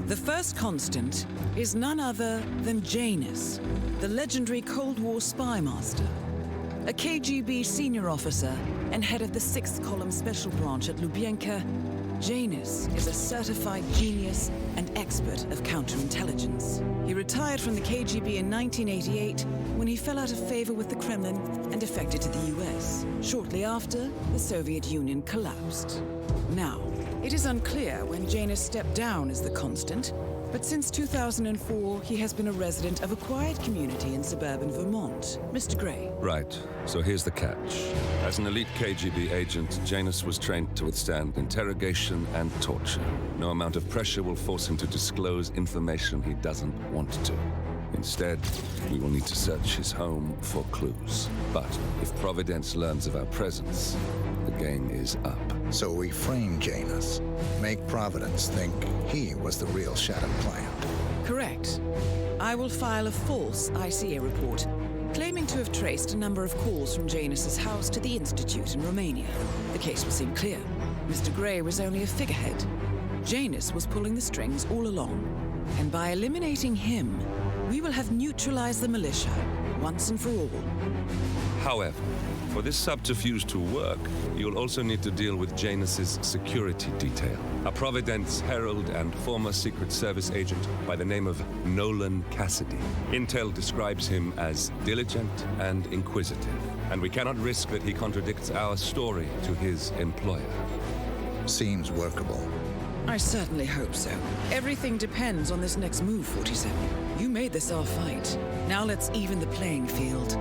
The first constant is none other than Janus, the legendary Cold War spy master, a KGB senior officer and head of the 6th Column Special Branch at Lubyanka. Janus is a certified genius and expert of counterintelligence. He retired from the KGB in 1988 when he fell out of favor with the Kremlin and defected to the US. Shortly after, the Soviet Union collapsed. Now, it is unclear when Janus stepped down as the constant, but since 2004, he has been a resident of a quiet community in suburban Vermont. Mr. Gray. Right. So here's the catch. As an elite KGB agent, Janus was trained to withstand interrogation and torture. No amount of pressure will force him to disclose information he doesn't want to. Instead, we will need to search his home for clues. But if Providence learns of our presence, the game is up. So we frame Janus, make Providence think he was the real shadow client. Correct. I will file a false ICA report, claiming to have traced a number of calls from Janus's house to the Institute in Romania. The case will seem clear. Mr. Gray was only a figurehead. Janus was pulling the strings all along. And by eliminating him, we will have neutralized the militia, once and for all. However, for this subterfuge to work, you'll also need to deal with Janus's security detail. A Providence herald and former Secret Service agent by the name of Nolan Cassidy. Intel describes him as diligent and inquisitive, and we cannot risk that he contradicts our story to his employer. Seems workable. I certainly hope so. Everything depends on this next move, 47. You made this our fight. Now let's even the playing field.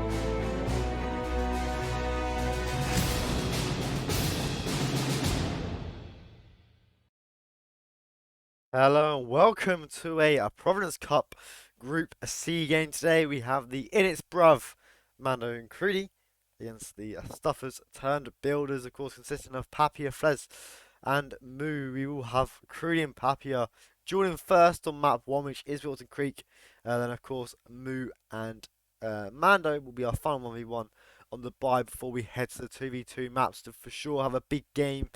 Hello and welcome to a Providence Cup Group C game. Today we have the Innit, Bruv, Mando and Crudy against the Stuffers turned Builders, of course consisting of Papia, Flez and Moo. We will have Crudy and Papia joining first on map 1, which is Wilton Creek. Then of course Moo and Mando will be our final 1v1 on the bye before we head to the 2v2 maps to for sure have a big game.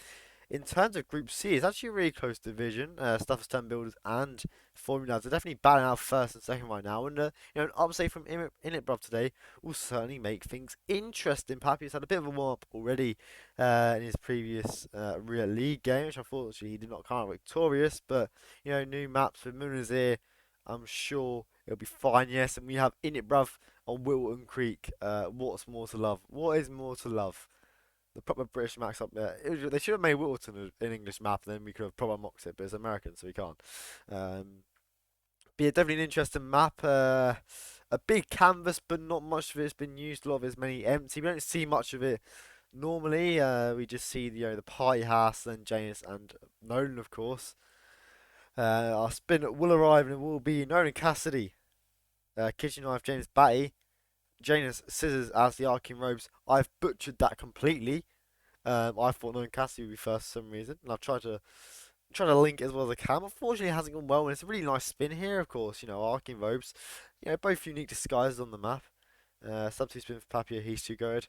In terms of Group C, it's actually a really close division. Stuffers Turn Builders and Formulas are definitely battling out first and second right now. And an upset from Innit Bruv today will certainly make things interesting. Pappy's had a bit of a warm-up already in his previous real league game, which unfortunately he did not come out victorious. But new maps with Munazir, I'm sure it'll be fine. Yes, and we have Innit Bruv on Wilton Creek. What's more to love? What is more to love? The proper British maps up there. They should have made Wilton an English map, and then we could have proper mocked it, but it's American, so we can't. But yeah, definitely an interesting map. A big canvas, but not much of it's been used. A lot of it's mainly empty. We don't see much of it normally. We just see the party house, then Janus and Nolan, of course. Our spin will arrive, and it will be Nolan Cassidy, Kitchen Knife, James Batty. Janus Scissors as the Arcane Robes. I've butchered that completely. I thought Nolan Cassidy would be first for some reason, and I've tried to link it as well as I can. Unfortunately, it hasn't gone well, and it's a really nice spin here. Of course, Arcane Robes, both unique disguises on the map. Substitute spin for Papia, he's too good.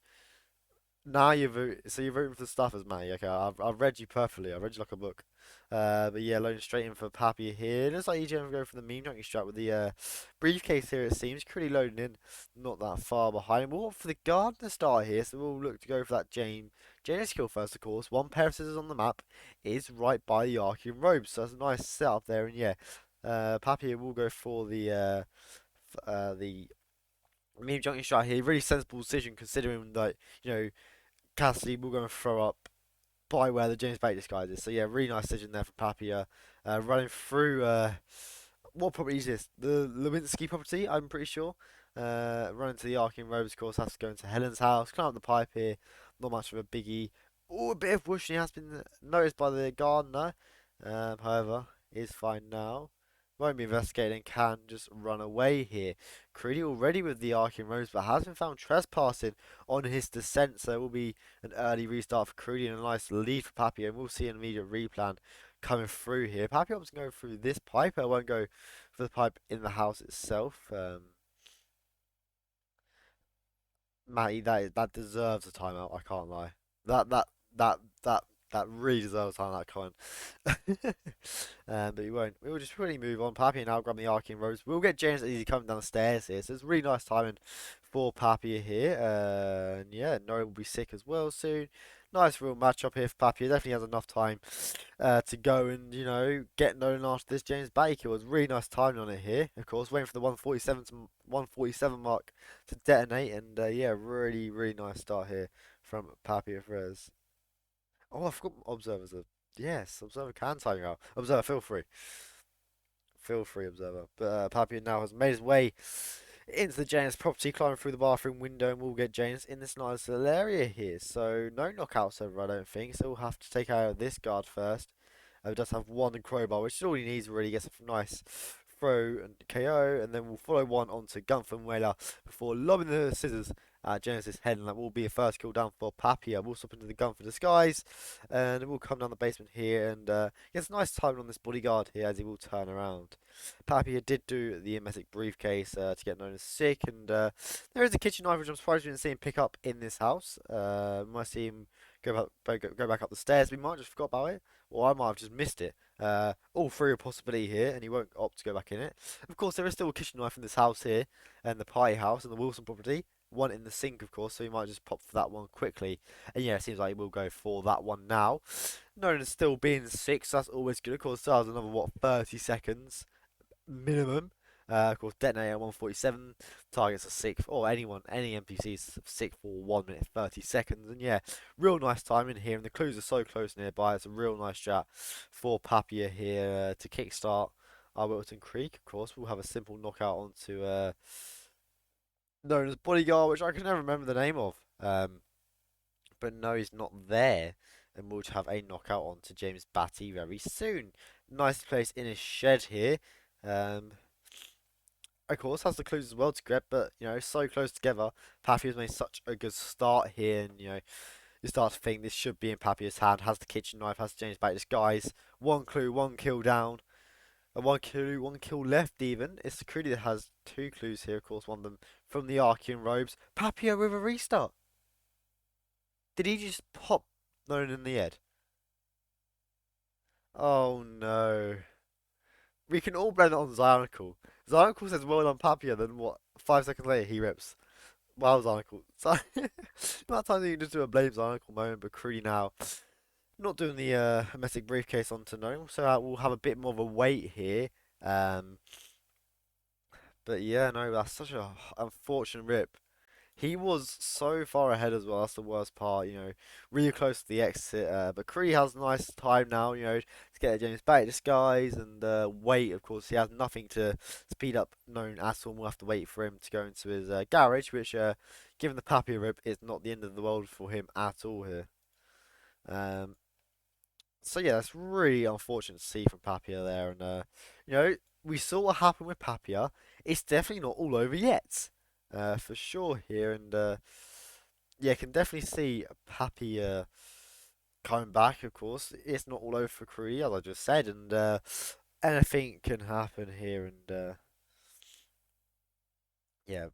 Now you're voting for the Stuffers, Matty. Okay, I've read you perfectly. I've read you like a book. But yeah, loading straight in for Papia here. It looks like EGM go for the meme junkie strat with the briefcase here. It seems pretty loading in, not that far behind. We'll look for the Gardener start here, so we'll look to go for that Janus kill first, of course. One pair of scissors on the map is right by the Arcane Robes, so that's a nice setup there. And yeah, Papia will go for the meme junkie strat here. Really sensible decision considering that Cassidy will go and throw up by where the James Bate disguise is. So yeah, really nice decision there for Papia. Running through what property is this? The Lewinsky property, I'm pretty sure. Running to the Arcane Robes, of course, has to go into Helen's house. Climb up the pipe here. Not much of a biggie. Oh, a bit of whooshing has been noticed by the Gardener. However, is fine now. Won't be investigated and can just run away here. Crudy already with the Arcane Robes, but has been found trespassing on his descent, so it will be an early restart for Crudy and a nice lead for Papia, and we'll see an immediate replan coming through here. Papia opts to go through this pipe. I won't go for the pipe in the house itself. Matty, that deserves a timeout. I can't lie. That That really deserves on that comment. But we won't. We will just really move on. Pappy now grab the arcing ropes. We'll get James as he comes down the stairs here. So it's really nice timing for Pappy here. And yeah, Nori will be sick as well soon. Nice real matchup here for Pappy. Definitely has enough time to go and, get Nolan after this. James Baker was really nice timing on it here. Of course, waiting for the 147 mark to detonate. And yeah, really, really nice start here from Pappy Frez. Oh, I forgot Observer's a... Yes, Observer can time you out. Observer, feel free. Feel free, Observer. But Papian now has made his way into the Janus property, climbing through the bathroom window, and we'll get Janus in this nice little area here. So, no knockouts over, I don't think. So, we'll have to take out this guard first. He does have one crowbar, which is all he needs really. Gets a nice throw and KO, and then we'll follow one onto Gunther and Whaler before lobbing the scissors at Genesis' head, and that will be a first kill down for Papia. We'll stop into the Gunther disguise, and we'll come down the basement here, and gets a nice timing on this bodyguard here as he will turn around. Papia did do the emetic briefcase to get known as sick, and there is a kitchen knife which I'm surprised we didn't see him pick up in this house. We might see him go back up the stairs. We might just forgot about it, or I might have just missed it. All three are a possibility here, and he won't opt to go back in it. Of course, there is still a kitchen knife in this house here, and the pie house and the Wilson property. One in the sink, of course, so he might just pop for that one quickly. And yeah, it seems like he will go for that one now. Nolan is still being 6, so that's always good. Of course, still has another, 30 seconds minimum. Of course, detonator at 147, targets are 6, or any NPCs 6 for 1 minute 30 seconds. And yeah, real nice timing here, and the clues are so close nearby. It's a real nice shot for Papia here to kickstart our Wilton Creek. Of course, we'll have a simple knockout onto known as Bodyguard, which I can never remember the name of. But no, he's not there. And we'll have a knockout onto James Batty very soon. Nice place in his shed here. Of course, has the clues as well to grab, but, so close together. Pappy has made such a good start here, and, you start to think this should be in Pappy's hand. Has the kitchen knife, has James Batty disguise. One clue, one kill down. And one kill left even. It's the Security that has 2 clues here, of course, one of them from the Archean robes. Papia with a restart. Did he just pop Nolan in the head? Oh no. We can all blame it on Zyonical. Zyonical says well done Papia, then what? 5 seconds later he rips. Well, Zyonical. So, not time you can just do a blame Zyonical moment, but Creedy now not doing the hermetic briefcase onto Gnome, so we'll have a bit more of a wait here. But yeah, no, that's such a unfortunate rip. He was so far ahead as well. That's the worst part, really close to the exit. But Cree has a nice time now, to get James back disguise and wait. Of course, he has nothing to speed up known at all. We'll have to wait for him to go into his garage, which, given the Pappy rip, is not the end of the world for him at all here. So yeah, that's really unfortunate to see from Papia there, and we saw what happened with Papia. It's definitely not all over yet, for sure here, and yeah, can definitely see Papia coming back. Of course, it's not all over for Korea, as I just said, and anything can happen here, and yeah.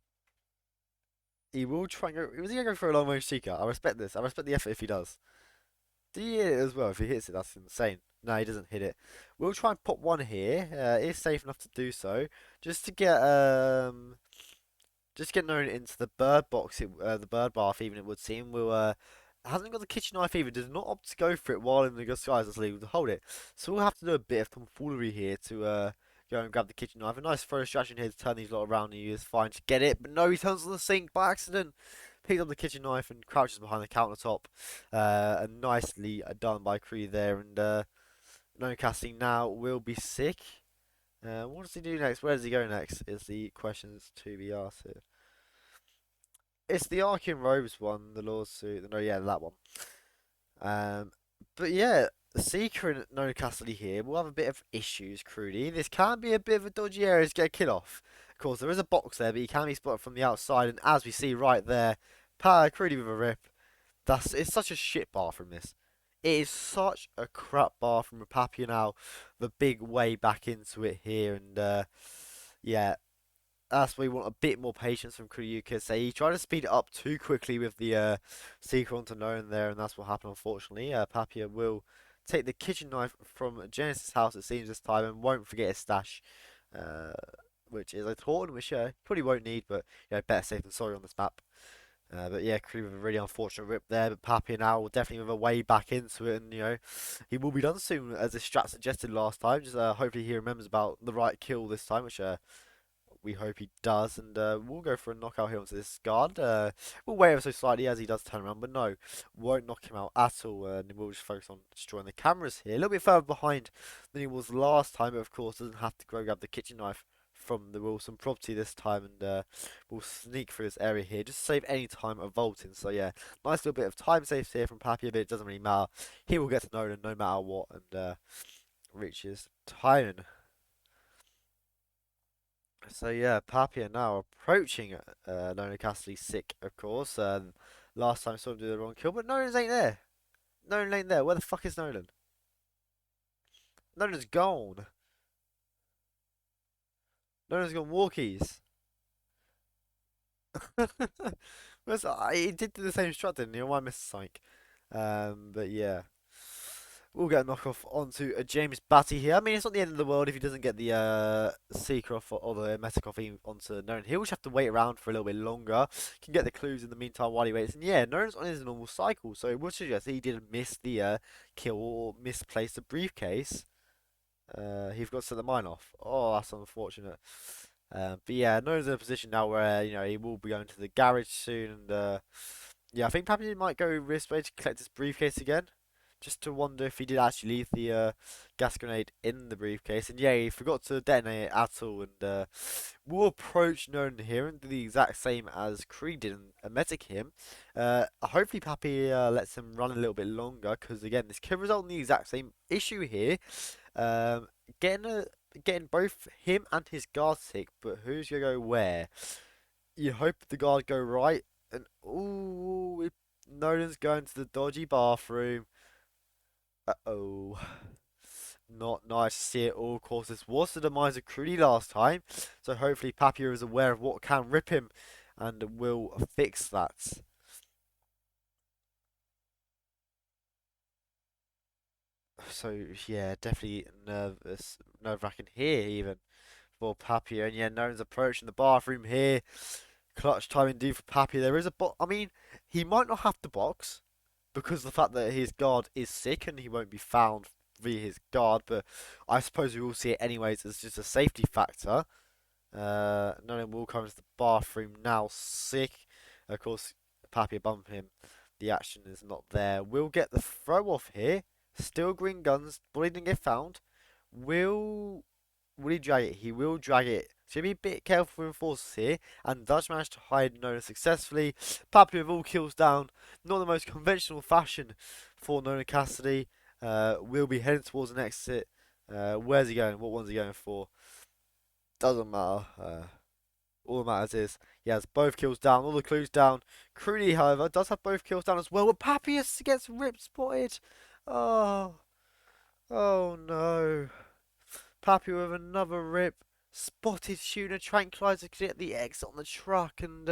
He will try and go. Was he going to go for a long range seeker? I respect this. I respect the effort if he does. Do you hit it as well? If he hits it, that's insane. No, he doesn't hit it. We'll try and put one here. It's safe enough to do so, just to get known into the bird box, the bird bath. Even it would seem. We'll hasn't got the kitchen knife either. Does not opt to go for it while in the disguise. That's legal to hold it. So we'll have to do a bit of tomfoolery here to go and grab the kitchen knife. A nice throw distraction here to turn these lot around, and he is fine to get it. But no, he turns on the sink by accident. Picks up the kitchen knife and crouches behind the countertop. And nicely done by Cree there. And no casting now will be sick. What does he do next? Where does he go next? Is the questions to be asked here. It's the Archean Robes one, the lawsuit. No, yeah, that one. But yeah, the Seeker and No Custody here will have a bit of issues, Crudy. This can be a bit of a dodgy area to get a kill off. Of course, there is a box there, but he can be spotted from the outside. And as we see right there, Crudy with a rip. It's such a shit bathroom, this. It is such a crap bathroom with Papia now. The big way back into it here. And yeah, that's where you want a bit more patience from Crew. You could say he tried to speed it up too quickly with the Seeker onto Known there, and that's what happened. Unfortunately, Papia will take the kitchen knife from Genesis' house. It seems this time, and won't forget his stash, uh, which is a Taunton, which probably won't need, but better safe than sorry on this map. But yeah, Crew with a really unfortunate rip there. But Papia now will definitely with a way back into it, and he will be done soon, as the strat suggested last time. Just hopefully he remembers about the right kill this time, which we hope he does, and we'll go for a knockout here onto this guard. We'll wait ever so slightly as he does turn around, but no, won't knock him out at all, and we'll just focus on destroying the cameras here. A little bit further behind than he was last time, but of course doesn't have to go grab the kitchen knife from the Wilson property this time, and we'll sneak through this area here, just to save any time of vaulting. So yeah, nice little bit of time saves here from Papia, but it doesn't really matter. He will get to Nolan no matter what, and reaches timing. So yeah, Papia now approaching Nolan Cassidy sick, of course. Last time I saw him do the wrong kill, but Nolan's ain't there. Nolan ain't there. Where the fuck is Nolan? Nolan's gone. Nolan's gone walkies. He did do the same strat, didn't he? Or I missed something. But yeah. We'll get a knockoff onto a James Batty here. I mean, it's not the end of the world if he doesn't get the Seeker off or the Metic off onto Nolan. He'll just have to wait around for a little bit longer. Can get the clues in the meantime while he waits. And yeah, Nolan's on his normal cycle, so it would suggest he didn't miss the kill or misplace the briefcase. He forgot to set the mine off. Oh, that's unfortunate. But yeah, Nolan's in a position now where he will be going to the garage soon, and yeah, I think Papi might go this way to collect his briefcase again. Just to wonder if he did actually leave the gas grenade in the briefcase. And yeah, he forgot to detonate it at all. And we'll approach Nolan here and do the exact same as Creed did and medic him. Hopefully Pappy lets him run a little bit longer. Because again, this could result in the exact same issue here. Getting both him and his guard sick. But who's going to go where? You hope the guard go right. And ooh, Nolan's going to the dodgy bathroom. Uh-oh. Not nice to see it all. Of course, this was the demise of Crudy last time. So hopefully Papia is aware of what can rip him and will fix that. So yeah, definitely nerve-wracking here even for Papia. And yeah, no one's approaching the bathroom here. Clutch time indeed for Papia. There is a box. I mean, he might not have to box, because of the fact that his guard is sick and he won't be found via his guard, but I suppose we will see it anyways as just a safety factor. Nolan will come to the bathroom now sick. Of course, Papi bump him. The action is not there. We'll get the throw off here. Still green guns. Body didn't get found. Will he drag it? He will drag it. So be a bit careful with enforcers here. And does manage to hide Nolan successfully. Papi with all kills down. Not the most conventional fashion for Nolan Cassidy. Will be heading towards an exit. Where's he going? What one's he going for? Doesn't matter. All that matters is he has both kills down. All the clues down. Crooney, however, does have both kills down as well. But Papias gets rip spotted. Oh. Oh no. Papi with another rip. Spotted shooting a tranquilizer to get the exit on the truck, and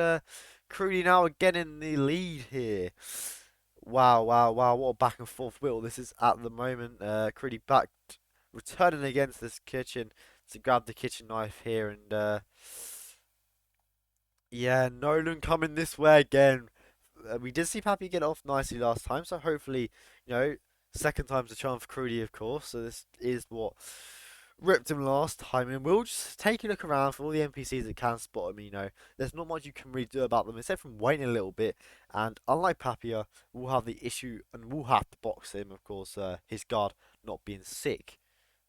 Crooney now again in the lead here. Wow, wow, wow, what a back and forth whittle this is at the moment. Crooney back, returning against this kitchen to grab the kitchen knife here, and yeah, Nolan coming this way again. We did see Papi get off nicely last time, so hopefully, second time's a charm for Crooney, of course, so this is what ripped him last time, and we'll just take a look around for all the NPCs that can spot him. There's not much you can really do about them except from waiting a little bit, and unlike Papia, we'll have the issue and we'll have to box him, of course, his guard not being sick.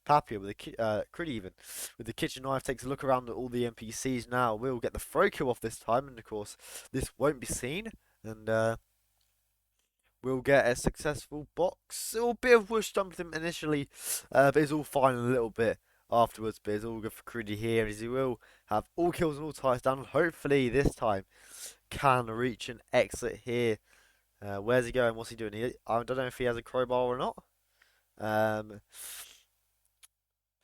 Papia with the crit even with the kitchen knife takes a look around at all the NPCs now. We'll get the throw kill off this time, and of course this won't be seen, and we'll get a successful box. A little bit of whoosh dumped him initially, but it's all fine a little bit afterwards. But it's all good for Crudy here, as he will have all kills and all ties down. Hopefully this time can reach an exit here. Where's he going? What's he doing? I don't know if he has a crowbar or not.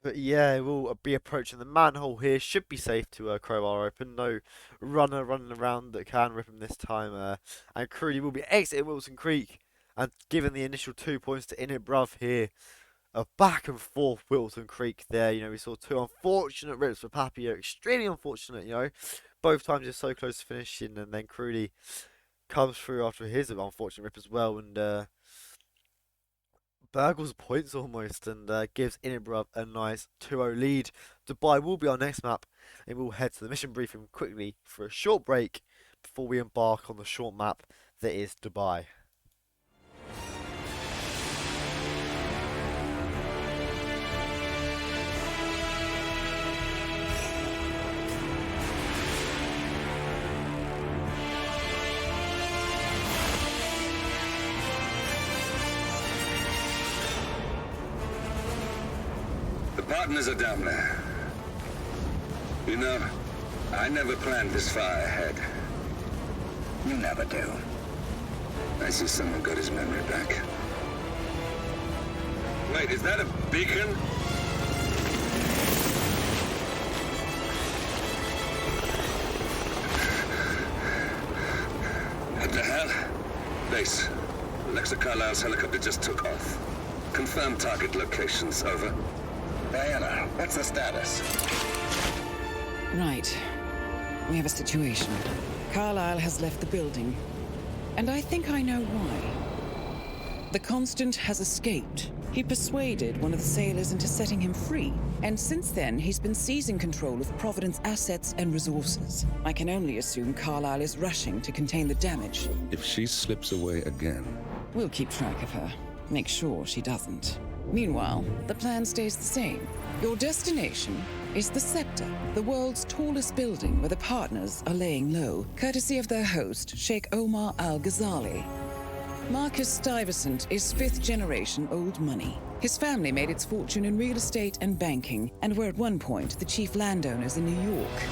But yeah, we'll be approaching the manhole here. Should be safe to crowbar open. No runner running around that can rip him this time. And Crudy will be exiting Wilson Creek and giving the initial 2 points to Innit Bruv here. A back and forth Wilson Creek there. We saw two unfortunate rips for Papio. Extremely unfortunate, Both times you're so close to finishing, and then Crudy comes through after his unfortunate rip as well, and burgles points almost, and gives Innit a nice 2-0 lead. Dubai will be our next map, and we'll head to the mission briefing quickly for a short break before we embark on the short map that is Dubai. The partners are down there. I never planned this far ahead. You never do. I see someone got his memory back. Wait, is that a beacon? What the hell? Base. Alexa Carlisle's helicopter just took off. Confirm target locations, over. Diana, what's the status? Right. We have a situation. Carlisle has left the building. And I think I know why. The Constant has escaped. He persuaded one of the sailors into setting him free. And since then, he's been seizing control of Providence assets and resources. I can only assume Carlisle is rushing to contain the damage. If she slips away again... We'll keep track of her. Make sure she doesn't. Meanwhile, the plan stays the same. Your destination is the Scepter, the world's tallest building where the partners are laying low, courtesy of their host, Sheikh Omar Al-Ghazali. Marcus Stuyvesant is fifth-generation old money. His family made its fortune in real estate and banking, and were at one point the chief landowners in New York.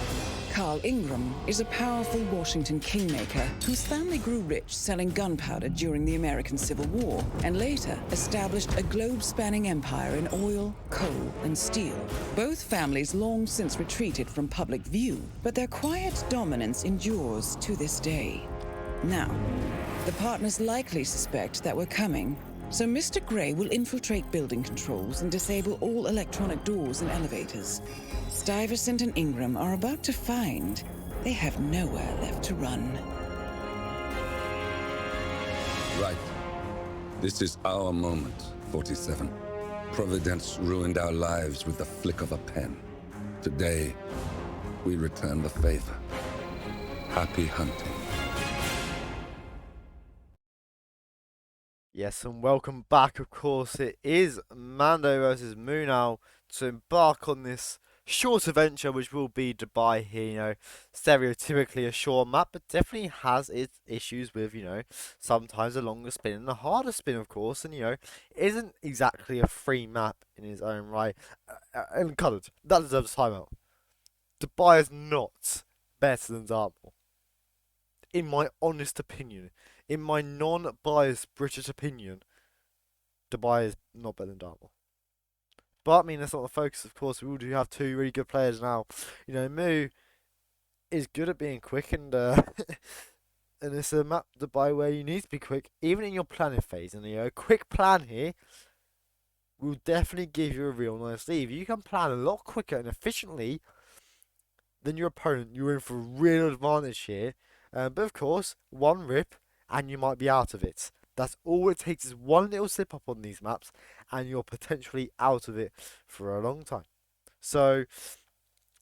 Carl Ingram is a powerful Washington kingmaker whose family grew rich selling gunpowder during the American Civil War, and later established a globe-spanning empire in oil, coal, and steel. Both families long since retreated from public view, but their quiet dominance endures to this day. Now, the partners likely suspect that we're coming, so Mr. Gray will infiltrate building controls and disable all electronic doors and elevators. Stuyvesant and Ingram are about to find they have nowhere left to run. Right. This is our moment, 47. Providence ruined our lives with the flick of a pen. Today, we return the favor. Happy hunting. Yes, and welcome back. Of course, it is Mando versus Munal to embark on this short adventure, which will be Dubai here. Stereotypically a short map, but definitely has its issues with, sometimes a longer spin and a harder spin, of course, and, isn't exactly a free map in its own right. And coloured, that deserves a timeout. Dubai is not better than Dartmoor, in my honest opinion. In my non-biased British opinion, Dubai is not better than Dartmoor. But, that's not the focus, of course. We do have two really good players now. Mu is good at being quick, and and it's a map, Dubai, where you need to be quick, even in your planning phase. And, a quick plan here will definitely give you a real nice lead. If you can plan a lot quicker and efficiently than your opponent, you're in for a real advantage here. But, of course, one rip, and you might be out of it. That's all it takes, is one little slip up on these maps, and you're potentially out of it for a long time. So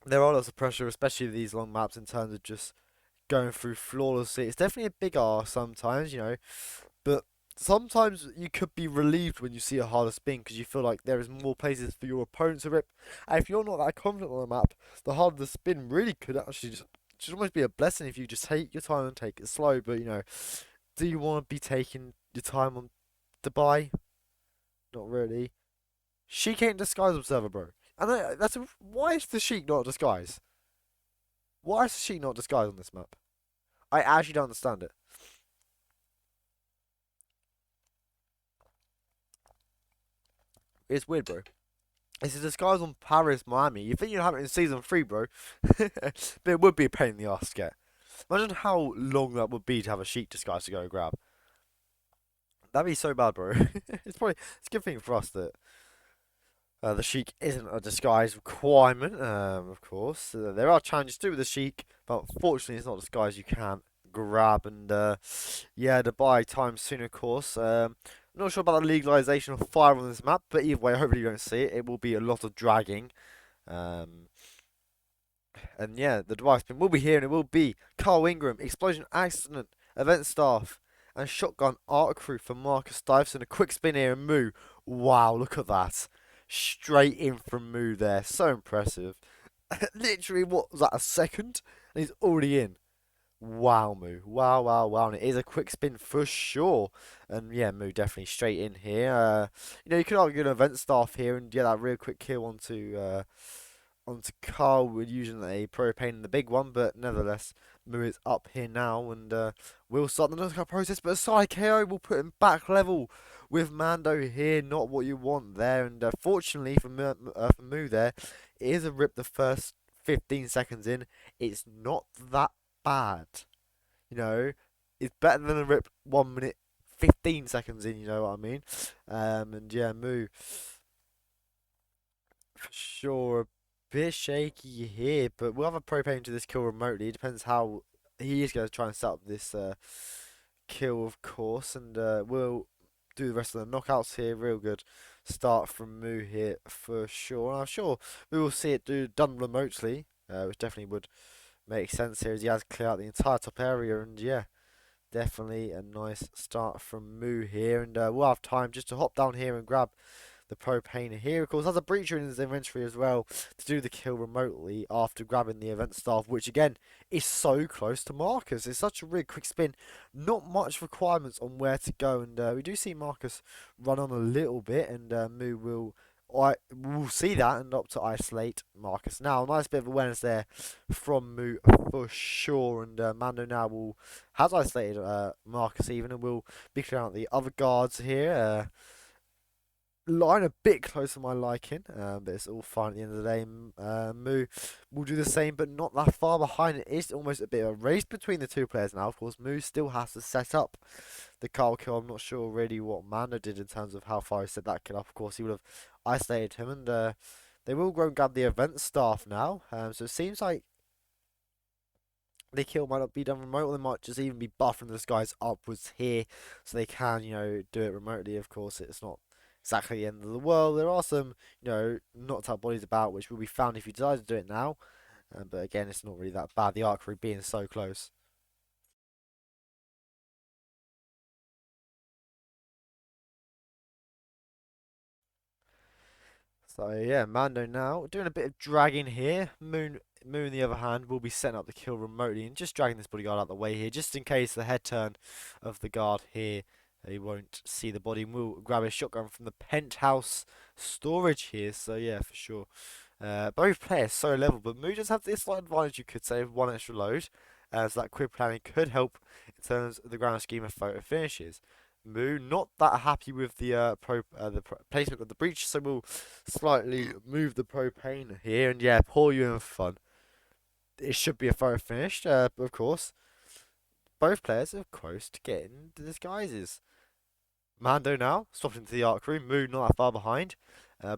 there are lots of pressure, especially with these long maps, in terms of just going through flawlessly. It's definitely a big ask sometimes, but sometimes you could be relieved when you see a harder spin, because you feel like there is more places for your opponent to rip. And if you're not that confident on the map, the harder the spin really could actually just should almost be a blessing if you just take your time and take it slow. But do you want to be taking your time on Dubai? Not really. Sheik ain't disguise observer, bro. And why is the Sheik not a disguise? Why is the Sheik not disguise on this map? I actually don't understand it. It's weird, bro. It's a disguise on Paris, Miami. You think you'd have it in season 3, bro? But it would be a pain in the ass to get. Imagine how long that would be to have a Sheik disguise to go grab. That'd be so bad, bro. It's a good thing for us that the Sheik isn't a disguise requirement, of course. There are challenges to do with the Sheik, but unfortunately it's not a disguise you can grab. And yeah, the buy time soon, of course. Not sure about the legalization of fire on this map, but either way, hopefully you don't see it. It will be a lot of dragging. Um, and yeah, the device pin will be here, and it will be Carl Ingram, explosion accident, event staff, and shotgun art crew for Marcus Stuyvesant. A quick spin here and Moo. Wow, look at that. Straight in from Moo there. So impressive. Literally, what was that, a second? And he's already in. Wow, Moo. Wow, wow, wow. And it is a quick spin for sure. And yeah, Moo definitely straight in here. You know, you could argue an event staff here and get that real quick kill onto Carl with using a propane in the big one, but nevertheless, Moo is up here now and will start the knockout process, but a side KO will put him back level with Mando here, not what you want there, and fortunately for Moo there, it is a rip the first 15 seconds in. It's not that bad, you know, it's better than a rip 1 minute 15 seconds in, you know what I mean, and yeah, Moo for sure bit shaky here, but we'll have a propane to this kill remotely. It depends how he is going to try and set up this kill, of course, and we'll do the rest of the knockouts here. Real good start from Moo here for sure. And I'm sure we will see it done remotely, which definitely would make sense here as he has cleared out the entire top area. And yeah, definitely a nice start from Moo here, and we'll have time just to hop down here and grab the propane here. Of course, has a breacher in his inventory as well to do the kill remotely after grabbing the event staff, which again is so close to Marcus. It's such a really quick spin, not much requirements on where to go, and we do see Marcus run on a little bit, and Moo we'll see that and opt to isolate Marcus. Now, nice bit of awareness there from Moo for sure, and Mando now has isolated Marcus even, and will be clearing out the other guards here. Line a bit close to my liking, but it's all fine at the end of the day. Moo will do the same, but not that far behind. It is almost a bit of a race between the two players now. Of course, Moo still has to set up the Carl kill. I'm not sure really what Mando did in terms of how far he set that kill up. Of course, he would have isolated him, and they will go and grab the event staff now. So it seems like the kill might not be done remotely. They might just even be buffing this guy's upwards here, so they can, you know, do it remotely. Of course, it's not exactly the end of the world. There are some, you know, knocked out bodies about which will be found if you decide to do it now. But again, it's not really that bad. The archery being so close. So yeah, Mando now doing a bit of dragging here. Moon, on the other hand, will be setting up the kill remotely and just dragging this bodyguard out of the way here, just in case the head turn of the guard here. He won't see the body. We'll grab his shotgun from the penthouse storage here. So yeah, for sure. Both players so level, but Moo does have this slight advantage, you could say, of one extra load. So that quick planning could help in terms of the grand scheme of photo finishes. Moo not that happy with the placement of the breach, so we'll slightly move the propane here, and yeah, pour you in fun. It should be a photo finish, but of course, both players are close to getting the disguises. Mando now swapped into the arc room. Moo not that far behind.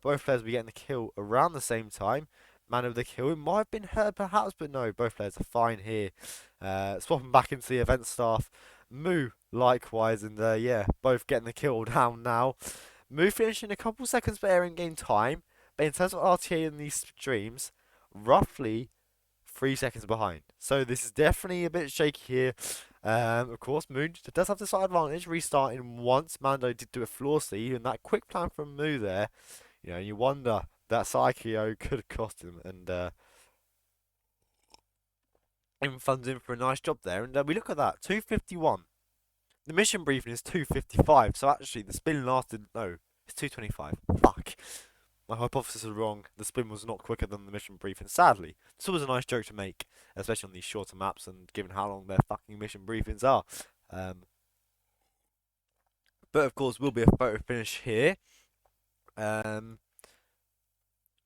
Both players will be getting the kill around the same time. Mando with the kill. It might have been her perhaps, but no, both players are fine here. Swapping back into the event staff. Moo likewise, and yeah, both getting the kill down now. Moo finishing a couple seconds better in game time, but in terms of RTA in these streams, roughly 3 seconds behind. So this is definitely a bit shaky here. Of course, Moon does have the side advantage, restarting once. Mando did do a flawlessly, and that quick plan from Moo there, you know, you wonder that Psycho could have cost him, and Infun's in for a nice job there. And we look at that, 251. The mission briefing is 255, so actually the spin lasted, no, it's 225. Fuck. My hypothesis was wrong. The spin was not quicker than the mission briefing. Sadly, this was a nice joke to make, especially on these shorter maps and given how long their fucking mission briefings are. But of course, will be a photo finish here.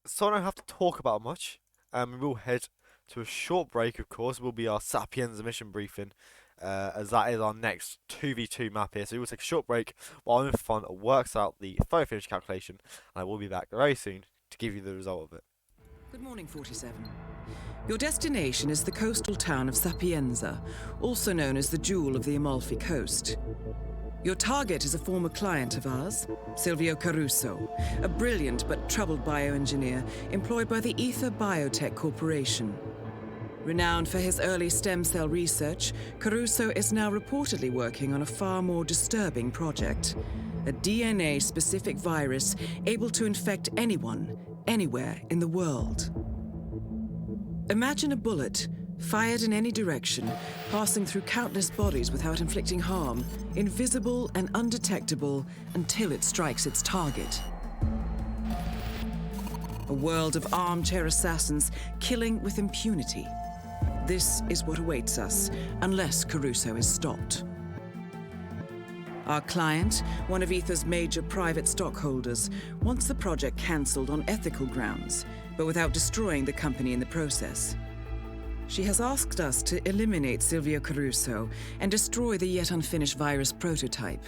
So I don't have to talk about much. We will head to a short break, of course. Will be our Sapienza mission briefing, as that is our next 2v2 map here. So we will take a short break while I'm in fun works out the photo finish calculation, and I will be back very soon to give you the result of it. Good morning, 47. Your destination is the coastal town of Sapienza, also known as the Jewel of the Amalfi Coast. Your target is a former client of ours, Silvio Caruso, a brilliant but troubled bioengineer employed by the Ether Biotech Corporation. Renowned for his early stem cell research, Caruso is now reportedly working on a far more disturbing project, a DNA-specific virus able to infect anyone, anywhere in the world. Imagine a bullet, fired in any direction, passing through countless bodies without inflicting harm, invisible and undetectable until it strikes its target. A world of armchair assassins killing with impunity. This is what awaits us, unless Caruso is stopped. Our client, one of Ether's major private stockholders, wants the project cancelled on ethical grounds, but without destroying the company in the process. She has asked us to eliminate Silvio Caruso and destroy the yet unfinished virus prototype.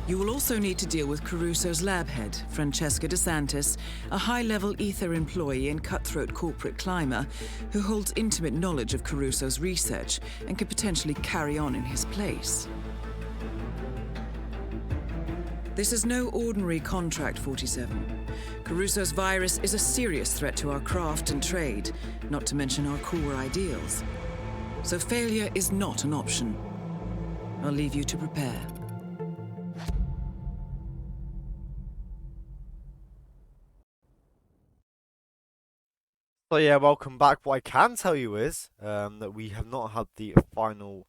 You will also need to deal with Caruso's lab head, Francesca DeSantis, a high-level Ether employee and cutthroat corporate climber who holds intimate knowledge of Caruso's research and could potentially carry on in his place. This is no ordinary contract, 47. Caruso's virus is a serious threat to our craft and trade, not to mention our core ideals. So failure is not an option. I'll leave you to prepare. So yeah, welcome back. What I can tell you is that we have not had the final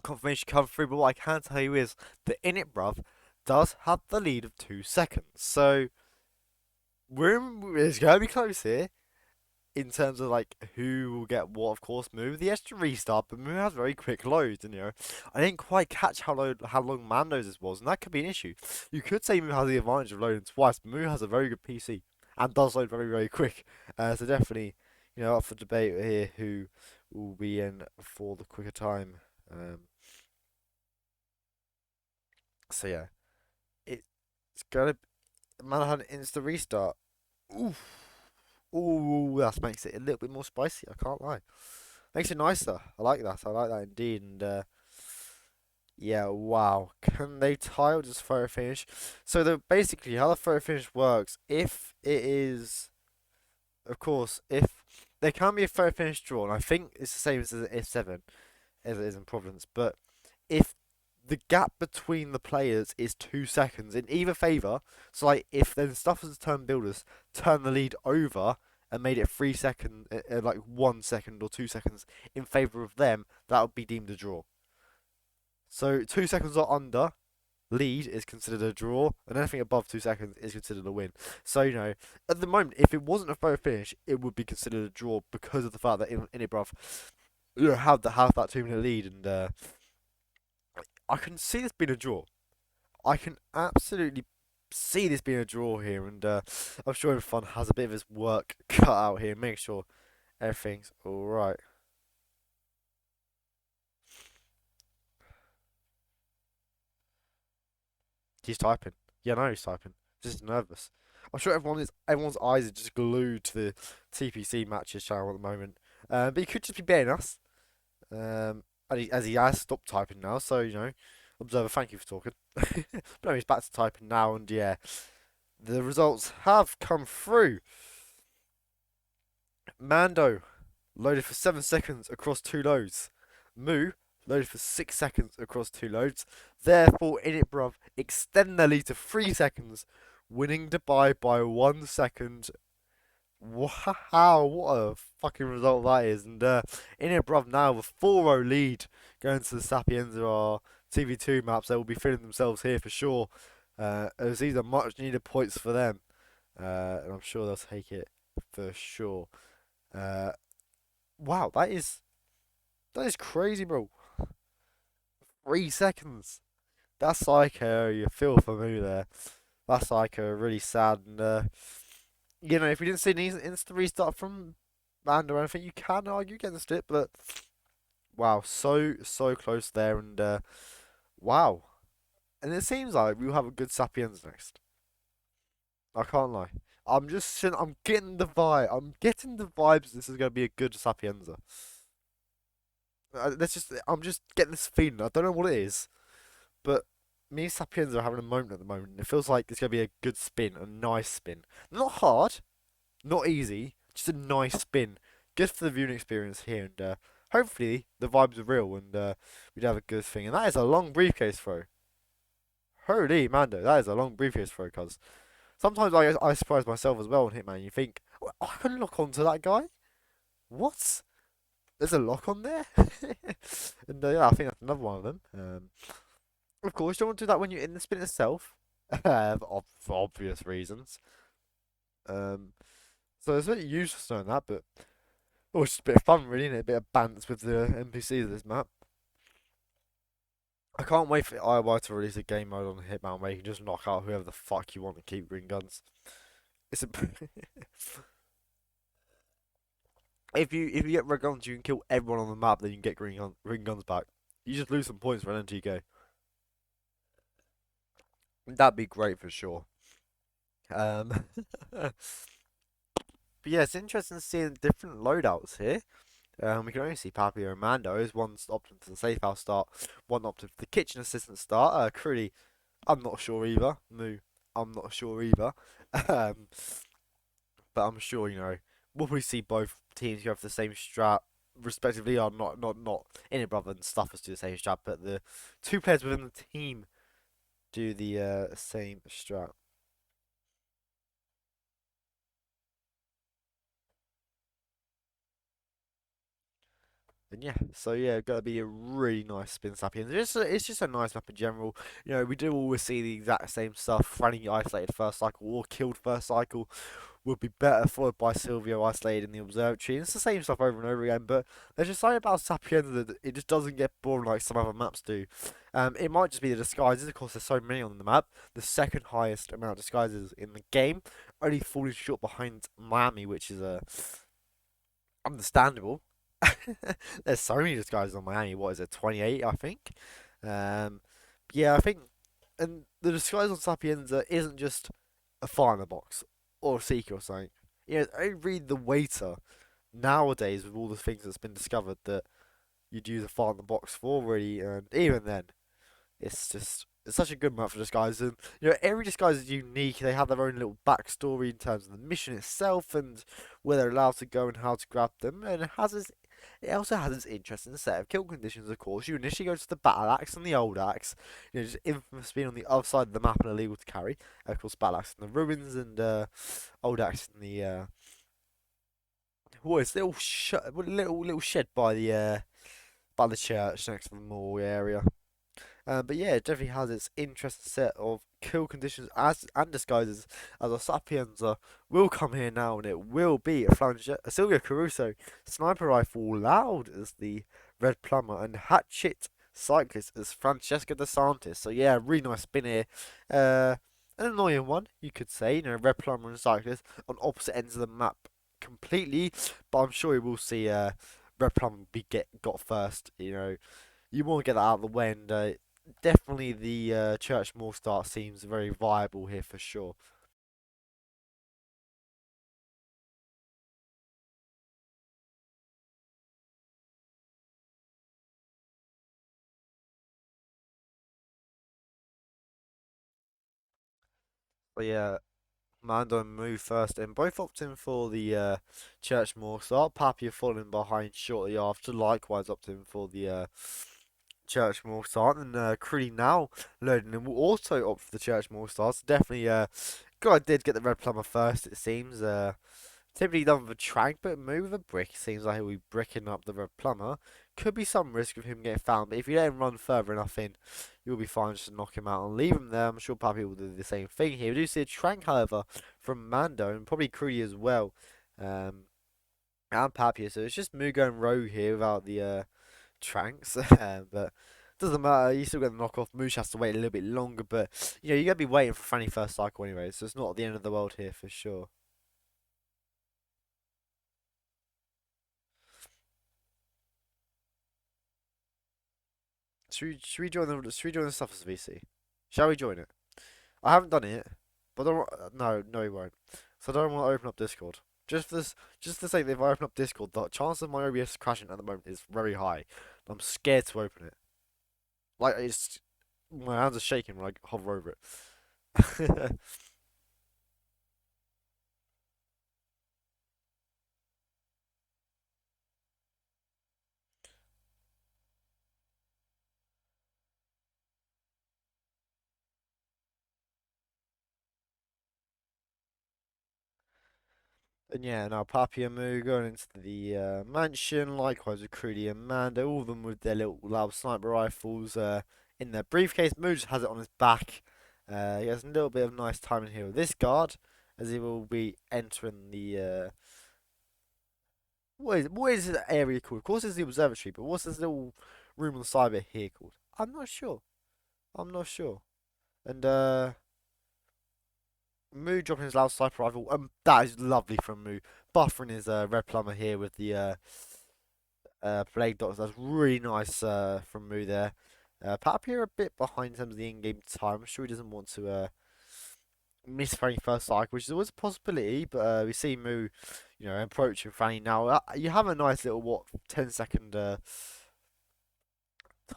confirmation come through, but what I can tell you is that Innit, bruv, does have the lead of 2 seconds. So it's going to be close here in terms of like who will get what. Of course, Moo the extra restart, but Moo has very quick loads, and I didn't quite catch how long Mando's this was, and that could be an issue. You could say Moo has the advantage of loading twice, but Moo has a very good PC and does load very, very quick. So definitely, up for debate here who will be in for the quicker time. So yeah, it's gonna. Man had an instant restart. Oof. Ooh, that makes it a little bit more spicy. I can't lie. Makes it nicer. I like that. I like that indeed. And yeah, wow. Can they tie or just photo finish? So basically how the photo finish works, if it is, of course, if there can be a photo finish drawn, I think it's the same as F7 as it is in Providence, but if the gap between the players is 2 seconds in either favour, so like if then Stuffers turn builders turn the lead over and made it 3 seconds, like 1 second or 2 seconds in favour of them, that would be deemed a draw. So 2 seconds or under lead is considered a draw, and anything above 2 seconds is considered a win. So at the moment, if it wasn't a photo finish, it would be considered a draw because of the fact that Innit, bruv, have that 2-minute lead, and I can see this being a draw. I can absolutely see this being a draw here, and I'm sure Fun has a bit of his work cut out here. Make sure everything's all right. He's typing. Yeah, no, he's typing. Just nervous. I'm sure everyone's eyes are just glued to the TPC matches channel at the moment. But he could just be betting us. As he has stopped typing now, so observer, thank you for talking. But no, he's back to typing now, and yeah, the results have come through. Mando loaded for 7 seconds across 2 loads. Moo loaded for 6 seconds across 2 loads. Therefore, Innit, bruv, extend their lead to 3 seconds, winning Dubai by 1 second. Wow, what a fucking result that is. And Innit, bruv, now with 4-0 lead going to the Sapienza TV2 maps. They will be feeling themselves here for sure, as these are much needed points for them, and I'm sure they'll take it for sure. Wow, that is crazy, bro. 3 seconds. That's like you feel for me there. That's like a really sad and you know, if we didn't see an instant restart from Mando or anything, you can argue against it, but wow, so close there, and wow, and it seems like we'll have a good Sapiens next. I can't lie. I'm getting the vibe. I'm getting the vibes. This is gonna be a good Sapienza. I'm just getting this feeling. I don't know what it is, but me and Sapienza are having a moment at the moment. It feels like it's gonna be a good spin, a nice spin. Not hard, not easy, just a nice spin. Good for the viewing experience here, and hopefully the vibes are real, and we'd have a good thing. And that is a long briefcase throw. Holy Mando, that is a long briefcase throw, cuz. Sometimes I surprise myself as well on Hitman. You think, "Oh, I can lock onto that guy? What? There's a lock on there?" And yeah, I think that's another one of them. Of course, you don't want to do that when you're in the spin itself, for obvious reasons. Um, so it's very useless knowing that, but it's just a bit of fun, really, isn't it? A bit of bants with the NPCs of this map. I can't wait for IY to release a game mode on Hitman where you can just knock out whoever the fuck you want and keep green guns. It's a if you get red guns, you can kill everyone on the map. Then you can get green guns back. You just lose some points for an NTK. That'd be great for sure. But yeah, it's interesting seeing different loadouts here. We can only see Papio and Mando's. One's opted for the safe house start, one opted for the kitchen assistant start. Crudy, I'm not sure either. Moo, I'm not sure either. Um, but I'm sure, you know, we'll probably see both teams go for the same strat, respectively, or not Innit Brother and Stuffers do the same strat, but the two players within the team do the same strat. And yeah, so yeah, gonna be a really nice spin Sapiens. It's just a nice map in general. You know, we do always see the exact same stuff. Running isolated first cycle or killed first cycle would be better, followed by Silvio isolated in the observatory. And it's the same stuff over and over again, but there's just something about Sapiens that it just doesn't get boring like some other maps do. It might just be the disguises. Of course, there's so many on the map. The second highest amount of disguises in the game, only falling short behind Miami, which is understandable. There's so many disguises on Miami. What is it, 28, I think? Um, yeah, I think, and the disguise on Sapienza isn't just a fire in the box or a seeker or something. You know, I read the waiter nowadays with all the things that's been discovered that you'd use a fire in the box for, really, and even then, it's such a good map for disguises. And you know, every disguise is unique. They have their own little backstory in terms of the mission itself and where they're allowed to go and how to grab them. And it also has its interesting set of kill conditions. Of course, you initially go to the battle axe and the old axe. You know, just infamous being on the other side of the map and illegal to carry. Of course, battle axe in the ruins and old axe in the what is little shed by the church next to the mall area. But yeah, it definitely has its interesting set of kill conditions and disguises. As our Sapienza will come here now, and it will be a Silvio Caruso sniper rifle, loud as the Red Plumber, and hatchet cyclist as Francesca DeSantis. So yeah, really nice spin here. An annoying one, you could say. You know, Red Plumber and cyclist on opposite ends of the map completely, but I'm sure we will see Red Plumber got first. You know, you want to get that out of the way, and definitely the Church Mall start seems very viable here for sure. But yeah, Mando and Moo first and both opting for the Church Mall start. Papia following behind shortly after, likewise opting for the Church Mall start. And Creedy now loading and will also opt for the Church Mall start. So definitely, guy did get the Red Plumber first, it seems. Typically done with a trank, but move with a brick. Seems like he'll be bricking up the Red Plumber. Could be some risk of him getting found, but if you let him run further enough in, you'll be fine just to knock him out and leave him there. I'm sure Papi will do the same thing here. We do see a trank, however, from Mando, and probably Crudy as well. And Papi, so it's just Mugo and Rogue here without the tranks. But Doesn't matter. You still get the knockoff. Moosh has to wait a little bit longer, but you know you're gonna be waiting for Franny first cycle anyway, so it's not the end of the world here for sure. Should we join the Stuffers VC? Shall we join it? I haven't done it yet, but I don't, no, we won't. So I don't want to open up Discord. Just to say that if I open up Discord, the chance of my OBS crashing at the moment is very high. I'm scared to open it. Like it's my hands are shaking when I hover over it. And yeah, now Papi and Moo going into the mansion, likewise with Crudy and Mando, all of them with their little loud sniper rifles in their briefcase. Moo just has it on his back. He has a little bit of nice timing here with this guard, as he will be entering the what is the area called? Of course it's the observatory, but what's this little room on the side of it here called? I'm not sure. I'm not sure. And Moo dropping his loud sniper rifle. That is lovely from Moo. Buffering his red plumber here with the blade dots. That's really nice from Moo there. Pap here a bit behind in terms of the in-game time. I'm sure he doesn't want to miss Franny first cycle, which is always a possibility. But we see Moo, you know, approaching Franny now. You have a nice little 10-second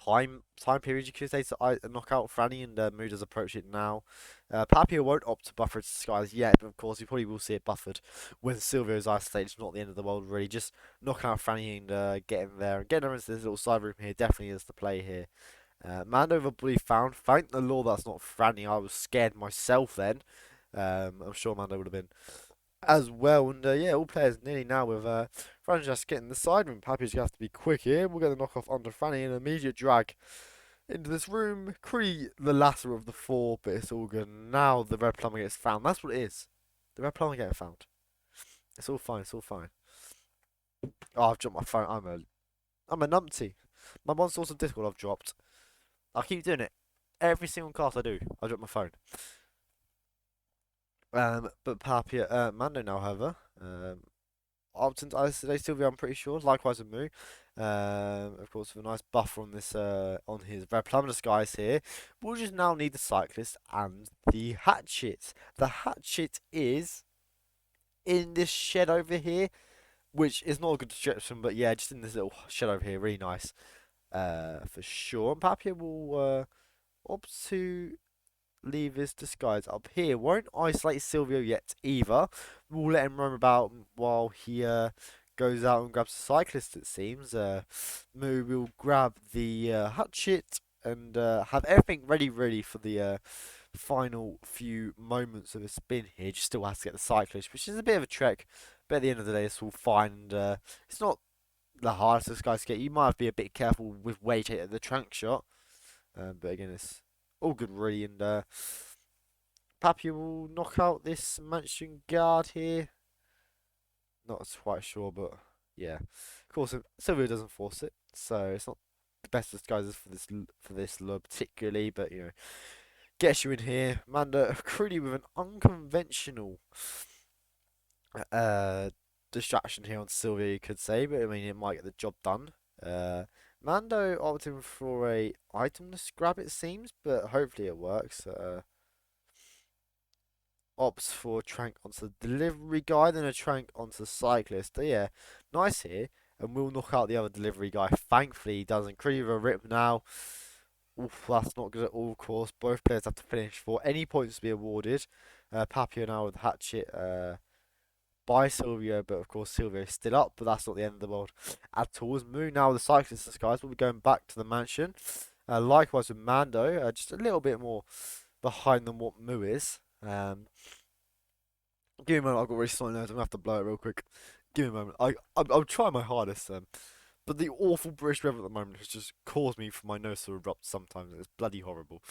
time period, you could say, to knock out Franny, and Moo does approach it now. Papio won't opt to buffer its disguise yet, but of course you probably will see it buffered when Silvio's isolated. It's not the end of the world really. Just knocking out Franny and getting there and getting her into this little side room here definitely is the play here. Mando with a bloody found. Thank the Lord that's not Franny. I was scared myself then. I'm sure Mando would have been as well. And yeah, all players nearly now with Franny just getting the side room. Pappy's going to have to be quick here. We'll get the knockoff onto Franny and an immediate drag into this room. Cree the latter of the four, but it's all good. Now the red plumber gets found. That's what it is. The red plumber getting found. It's all fine. It's all fine. Oh, I've dropped my phone. I'm a numpty. My one source of Discord I've dropped. I keep doing it. Every single cast I do, I drop my phone. But Papi, Mando now, however, opted to isolate Sylvia, I'm pretty sure. Likewise with Moo. Of course, with a nice buffer on this, on his red plumber disguise here. We'll just now need the cyclist and the hatchet. The hatchet is in this shed over here, which is not a good description, but yeah, just in this little shed over here, really nice, for sure. And Papia will opt to leave his disguise up here. Won't isolate Silvio yet either. We'll let him roam about while he goes out and grabs the cyclist, it seems. Moo will grab the hatchet and have everything ready for the final few moments of a spin here. Just still has to get the cyclist, which is a bit of a trek, but at the end of the day it's all fine, and it's not the hardest disguise to get. You might have to be a bit careful with where you take the trank shot, but again it's all good really. And Papi will knock out this mansion guard here. Not quite sure, but yeah. Of course, Silvio doesn't force it, so it's not the best disguises for this lure particularly. But you know, gets you in here. Mando Crudy with an unconventional distraction here on Silvio, you could say, but I mean it might get the job done. Mando opting for a itemless grab, it seems, but hopefully it works. Opts for a trank onto the delivery guy, then a trank onto the cyclist. But yeah, nice here, and we'll knock out the other delivery guy. Thankfully, he doesn't. Pretty of a rip now. Oof, that's not good at all, of course. Both players have to finish for any points to be awarded. Papio now with the hatchet by Silvio, but of course Silvio's still up, but that's not the end of the world at all. As Moo now with the cyclist disguise will be going back to the mansion. Likewise with Mando, just a little bit more behind than what Moo is. Give me a moment, I've got really snotty nose, I'm going to have to blow it real quick. Give me a moment. I'll try my hardest, but the awful British weather at the moment has just caused me for my nose to erupt sometimes, and it's bloody horrible.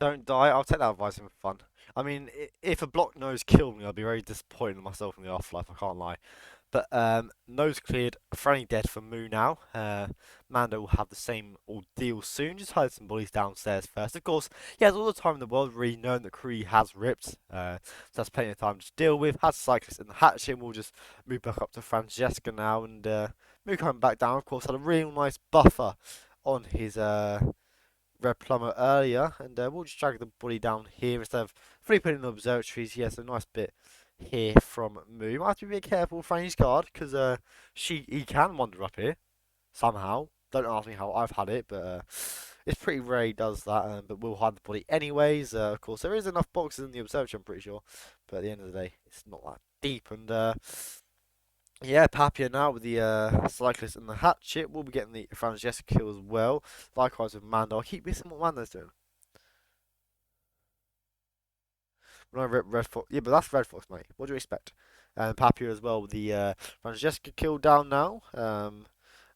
Don't die. I'll take that advice for fun. I mean, if a block nose killed me, I'd be very disappointed in myself in the afterlife. I can't lie. But nose cleared, friendly dead for Moo now. Mando will have the same ordeal soon. Just hide some bodies downstairs first. Of course, he has all the time in the world, really knowing that Kree has ripped. So that's plenty of time to deal with. Has Cyclist in the hatchet, and we'll just move back up to Francesca now. And Moo coming back down, of course, had a real nice buffer on his Red Plumber earlier. And we'll just drag the body down here instead of fully putting in the observatories. Yes, a nice bit here from Moo. You might have to be a bit careful with Franny's guard because he can wander up here somehow. Don't ask me how I've had it, but it's pretty rare he does that. But we'll hide the body anyways. Of course, there is enough boxes in the observatory, I'm pretty sure. But at the end of the day, it's not that deep. And yeah, Papia now with the Cyclist and the Hatchet. We'll be getting the Francesca kill as well. Likewise with Mando. I keep missing what Mando's doing. No, Red Fox. Yeah, but that's Red Fox, mate. What do you expect? And Papia as well with the Francesca kill down now.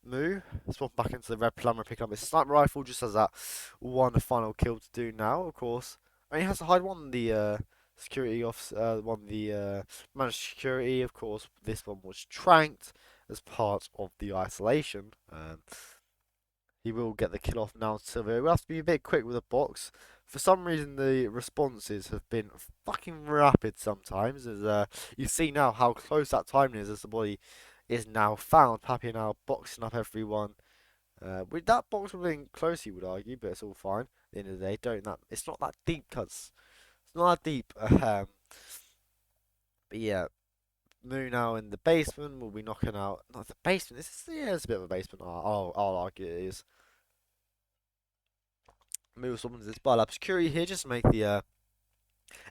Moo swap back into the Red Plumber, picking up his sniper rifle. Just has that one final kill to do now. Of course, and he has to hide one the security officer, one the managed security. Of course, this one was tranked as part of the isolation. He will get the kill off now. Silver. We'll have to be a bit quick with the box. For some reason, the responses have been fucking rapid sometimes. As you see now how close that timing is as the body is now found. Pappy now boxing up everyone. With that box would have been close, you would argue, but it's all fine. At the end of the day, it's not that deep, cuz. It's not that deep. But yeah, Moo now in the basement. We'll be knocking out. Not the basement. It's a bit of a basement. I'll argue it is. Moo summons this Biolab security here just to make the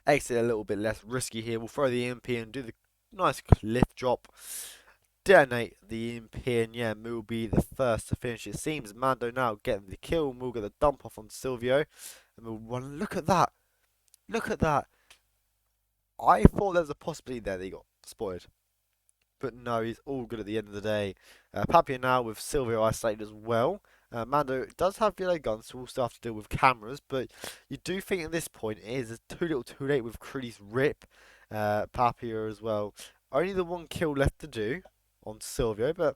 exit a little bit less risky here. We'll throw the EMP and do the nice cliff drop. Detonate the EMP, and yeah, Moo will be the first to finish. It seems Mando now getting the kill, and we'll get the dump off on Silvio. And we'll run. Look at that. Look at that. I thought there was a possibility there that he got spotted. But no, he's all good at the end of the day. Papia now with Silvio isolated as well. Mando does have VLA guns, so we'll still have to deal with cameras. But you do think at this point it is too little too late with Crudy's rip. Papia as well. Only the one kill left to do on Silvio, but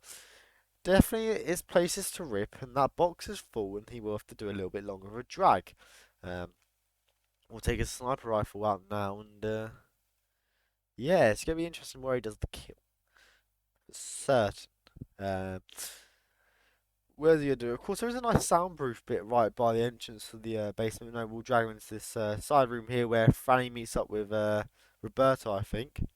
definitely is places to rip, and that box is full, and he will have to do a little bit longer of a drag. We'll take his sniper rifle out now, and yeah, it's going to be interesting where he does the kill. For certain. Where's he going to do? Of course, there is a nice soundproof bit right by the entrance to the basement. No, we'll drag him into this side room here where Franny meets up with Roberto, I think.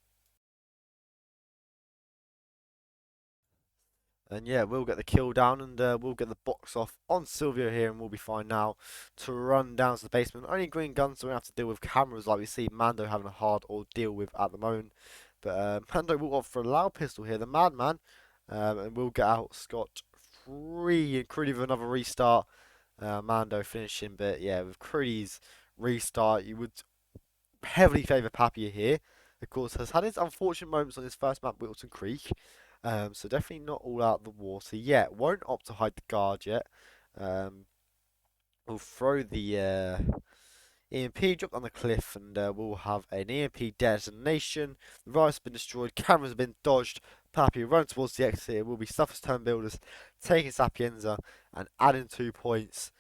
And yeah, we'll get the kill down, and we'll get the box off on Silvio here, and we'll be fine now to run down to the basement. Only green guns, so we don't have to deal with cameras like we see Mando having a hard ordeal with at the moment. But Mando will opt for a loud pistol here, the Madman, and we'll get out scot-free. And Crudy with another restart. Mando finishing, but yeah, with Crudy's restart, you would heavily favour Papia here. Of course, has had his unfortunate moments on his first map, Wilton Creek. So definitely not all out of the water yet. Won't opt to hide the guard yet. We'll throw the EMP, drop on the cliff, and we'll have an EMP detonation. The riot's been destroyed, cameras have been dodged. Papi runs towards the exit. It will be Suffers turn builders taking Sapienza and adding 2 points.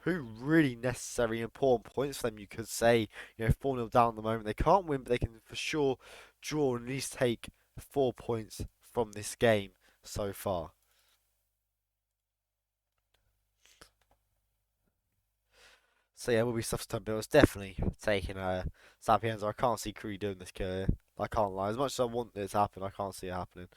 2 really necessary, important points for them, you could say. 4-0 down at the moment. They can't win, but they can for sure draw and at least take 4 points from this game so far. So yeah, we'll be Suffers Bills definitely taking Sapienza. I can't see Creed doing this kill. I can't lie. As much as I want it to happen, I can't see it happening.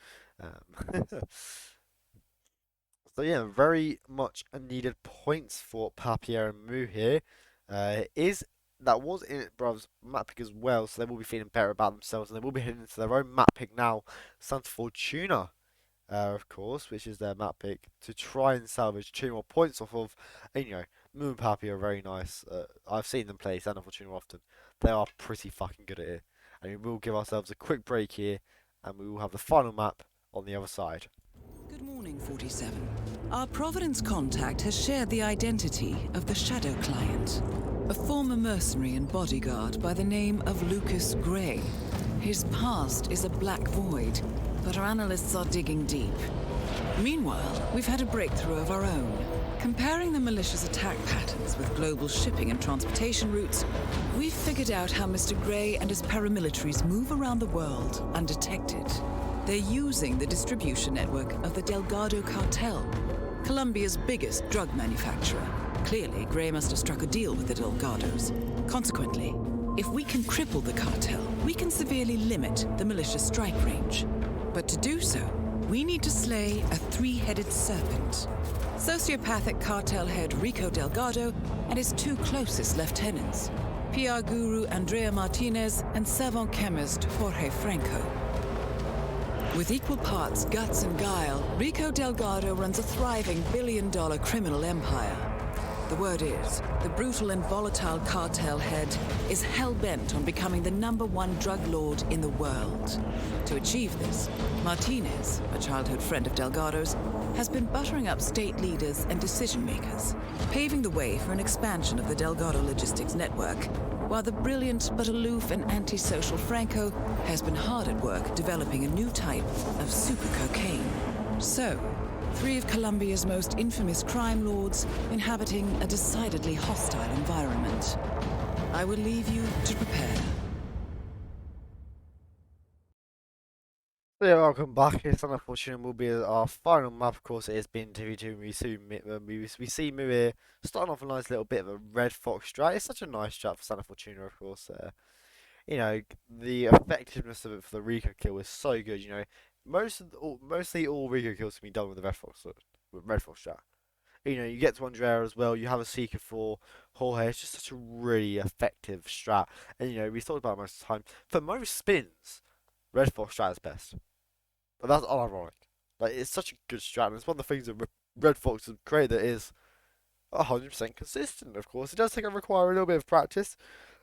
So yeah, very much needed points for Papier and Moo here. That was Innit Bruv's map pick as well, so they will be feeling better about themselves, and they will be heading into their own map pick now, Santa Fortuna, of course, which is their map pick, to try and salvage 2 more points off of, Moo and Papi are very nice. I've seen them play Santa Fortuna often. They are pretty fucking good at it, and we will give ourselves a quick break here, and we will have the final map on the other side. Good morning, 47. Our Providence contact has shared the identity of the Shadow client. a former mercenary and bodyguard by the name of Lucas Gray. His past is a black void, but our analysts are digging deep. Meanwhile, we've had a breakthrough of our own. Comparing the militia's attack patterns with global shipping and transportation routes, we've figured out how Mr. Gray and his paramilitaries move around the world undetected. They're using the distribution network of the Delgado cartel, Colombia's biggest drug manufacturer. Clearly, Gray must have struck a deal with the Delgados. Consequently, if we can cripple the cartel, we can severely limit the militia's strike range. But to do so, we need to slay a three-headed serpent. Sociopathic cartel head Rico Delgado and his two closest lieutenants, PR guru Andrea Martinez and savant chemist Jorge Franco. With equal parts guts and guile, Rico Delgado runs a thriving billion-dollar criminal empire. The word is, the brutal and volatile cartel head is hell-bent on becoming the #1 drug lord in the world. To achieve this, Martinez, a childhood friend of Delgado's, has been buttering up state leaders and decision-makers, paving the way for an expansion of the Delgado logistics network, while the brilliant but aloof and antisocial Franco has been hard at work developing a new type of super cocaine. So, three of Colombia's most infamous crime lords inhabiting a decidedly hostile environment. I will leave you to prepare. So yeah, welcome back. It's unfortunate will be our final map. Of course, it has been TV2. We see Muir starting off a nice little bit of a Red Fox strat. It's such a nice strat for Santa Fortuna, of course. You know, the effectiveness of it for the Rico kill is so good. You know, mostly all Rico kills can be done with the Red Fox strat. You know, you get to Andrea as well. You have a Seeker for Jorge. It's just such a really effective strat. And you know, we talked about it most of the time. For most spins, Red Fox strat is best. But that's unironic. Like, it's such a good strat, and it's one of the things that Red Fox has created that is 100% consistent, of course. It does require a little bit of practice,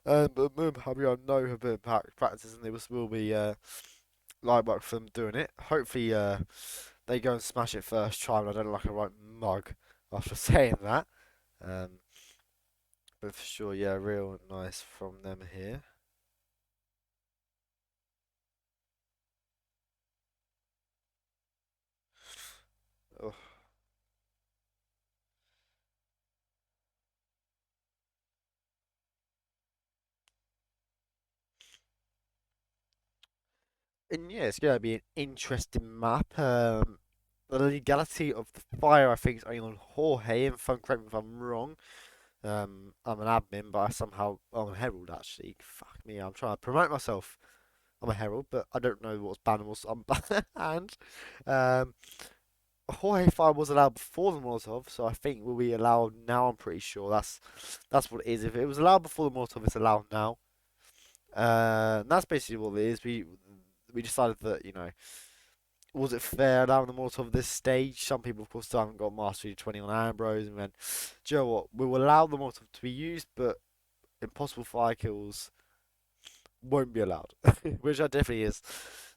but I know have been practice, and it will be light work for them doing it. Hopefully, they go and smash it first try, and I don't look like a right mug after saying that. But for sure, yeah, real nice from them here. Oh. And yeah, it's going to be an interesting map. The legality of the fire, I think, is only on Jorge. And correct me if I'm wrong. I'm an admin, but I'm a herald actually. Fuck me, I'm trying to promote myself. I'm a herald, but I don't know what's banned and what's unbanned. Jorge fire was allowed before the Molotov, so I think will be allowed now. I'm pretty sure that's what it is. If it was allowed before the Molotov, it's allowed now. And that's basically what it is. We decided that, you know, was it fair allowing the Molotov at this stage? Some people, of course, still haven't got Mastery 20 on Ambrose, and went, do you know what? We will allow the Molotov to be used, but impossible fire kills won't be allowed, which I definitely is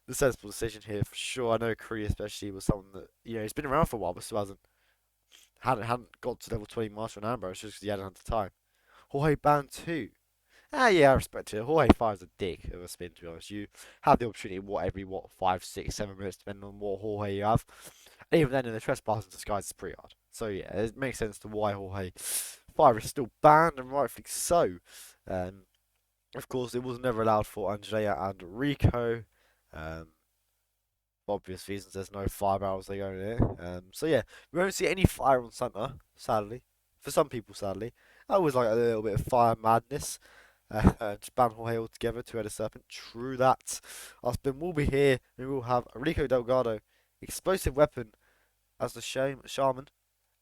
the sensible decision here for sure. I know Kree especially was someone that, you know, he's been around for a while, but still hadn't got to level 20 Master on Ambrose just because he hadn't had the time. Jorge banned 2. Yeah, I respect it. Jorge fires a dick of a spin, to be honest. You have the opportunity, every 5, 6, 7 minutes, depending on what Jorge you have. And even then, in the trespass in disguise, it's pretty hard. So yeah, it makes sense to why Jorge fire is still banned, and rightfully so. Of course, it was never allowed for Andrea and Rico. For obvious reasons, there's no fire barrels they go in here. So yeah, we won't see any fire on Santa, sadly. For some people, sadly. I always like a little bit of fire madness. Just ban Jorge altogether, two-headed serpent. True that. Our spin will be here. We will have Rico Delgado, explosive weapon as the shaman.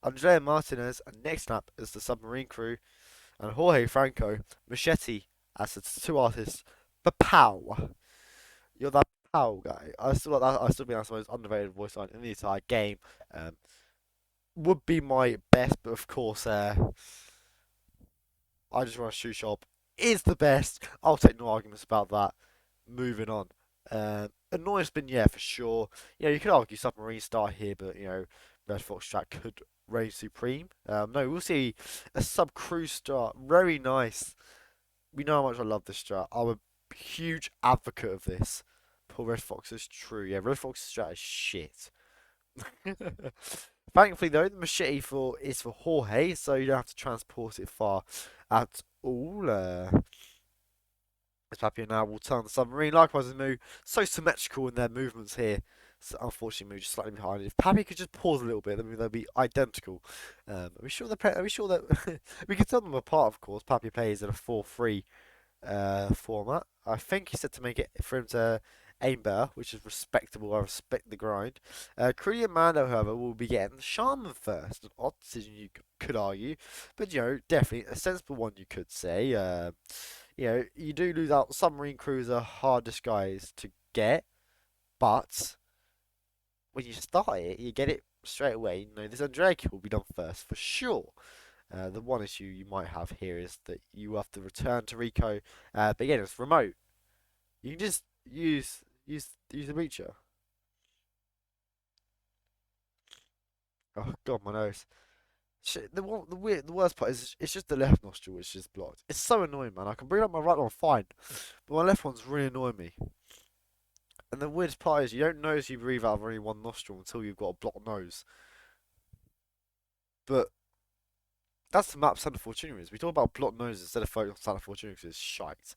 Andrea Martinez, and next snap is the submarine crew. And Jorge Franco, machete as the two artists. Papow. You're that pow guy. I still like that. I still think that's the most underrated voice line in the entire game. Would be my best, but of course, I just want to shoot shop. Is the best. I'll take no arguments about that. Moving on. Annoying spin, yeah, for sure. You know, you could argue submarine start here, but you know, Red Fox strat could Reign Supreme. No, we'll see a sub-crew strat. Very nice. We know how much I love this strat. I'm a huge advocate of this. Poor Red Fox is true. Yeah, Red Fox's strat is shit. Thankfully, though, the machete is for Jorge, so you don't have to transport it far at all. As Papio now will turn the submarine. Likewise, the Moo, so symmetrical in their movements here. So unfortunately, Moo just slightly behind. If Pappy could just pause a little bit, then they'll be identical. Are we sure that we can tell them apart? Of course, Pappy plays in a 4-3 format. I think he said to make it for him to aim better, which is respectable. I respect the grind. Creedy and Mando, however, will be getting the Shaman first. An odd decision, you could argue, but you know, definitely a sensible one, you could say. You know, you do lose out. Submarine crews are hard disguise to get, but when you start it, you get it straight away. You know, this Andrake will be done first for sure. The one issue you might have here is that you have to return to Rico, but again, it's remote. You can just use the breacher. Oh god, my nose. Shit, the worst part is it's just the left nostril which is blocked. It's so annoying, man. I can bring up my right one fine, but my left one's really annoying me. And the weirdest part is you don't notice you breathe out of only one nostril until you've got a blocked nose. But that's the map Santa Fortuna is. We talk about blocked noses instead of focus on Santa Fortuna because it's shite.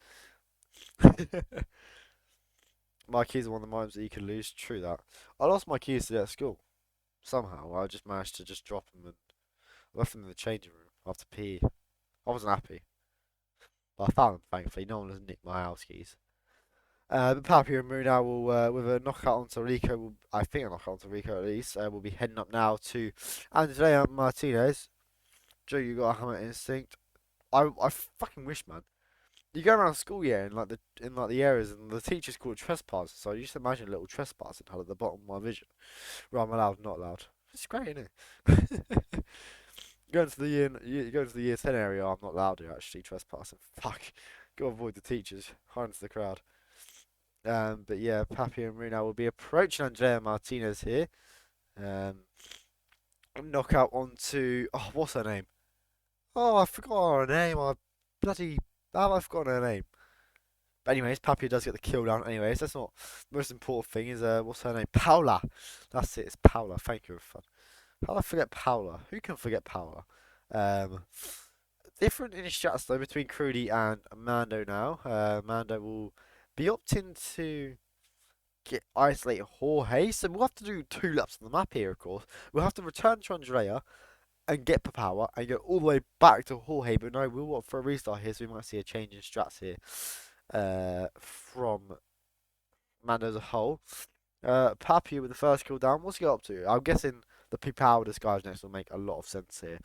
My keys are one of the mines that you can lose. True that. I lost my keys today at school. Somehow I just managed to just drop them and left them in the changing room after PE. I wasn't happy. But I found them, thankfully. No one has nicked my house keys. But Papi and Muna will, with a knockout onto Rico, I think a knockout onto Rico at least, will be heading up now to Andrea Martinez. Joe, you got a hammer instinct. I fucking wish, man. You go around school, yeah, in like the areas, and the teachers call it trespass. So you just imagine a little trespassing hole at the bottom of my vision. Right, I'm allowed, not allowed. It's great, isn't it? Going to the year 10 area, I'm not allowed to actually trespassing. Fuck. Go avoid the teachers. Hide into the crowd. But yeah, Papi and Runa will be approaching Andrea Martinez here. Knockout onto what's her name? Oh, I forgot her name. How have I forgotten her name? But anyways, Papi does get the kill down. Anyways, that's not the most important thing. Is what's her name? Paula. That's it. It's Paula. Thank you, fun. How did I forget Paula? Who can forget Paula? Different in his strats though between Crudy and Mando now. Mando will be opting to get isolate Jorge, so we'll have to do 2 laps on the map here, of course. We'll have to return to Andrea and get power and go all the way back to Jorge, but no, we'll want for a restart here, so we might see a change in strats here from Mando as a whole. Papi with the first kill down. What's he got up to? I'm guessing the P-Power disguise next will make a lot of sense here.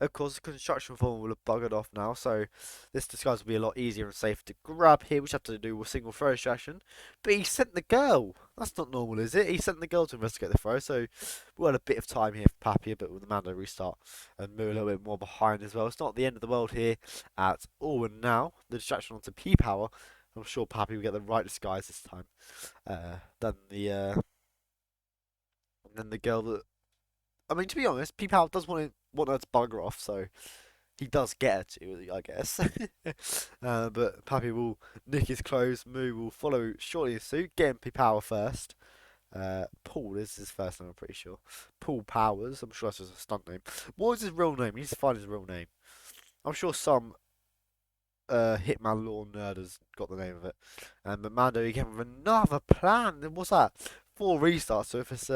Of course, the construction form will have buggered off now, so this disguise will be a lot easier and safer to grab here, which have to do with single throw extraction. But he sent the girl. That's not normal, is it? He sent the girl to investigate the throw, so we'll have a bit of time here for Papi, but with the Mando restart and move a little bit more behind as well. It's not the end of the world here at all, and now the distraction onto P-Power. I'm sure Papi will get the right disguise this time than the girl that. I mean, to be honest, P-Power does want her to bugger off, so he does get her to, I guess. But Papi will nick his clothes. Moo will follow shortly in suit, getting P-Power first. Paul is his first name, I'm pretty sure. Paul Powers. I'm sure that's just a stunt name. What was his real name? He needs to find his real name. I'm sure some Hitman law nerd has got the name of it. But Mando, he came with another plan. What's that? 4 restarts. So if it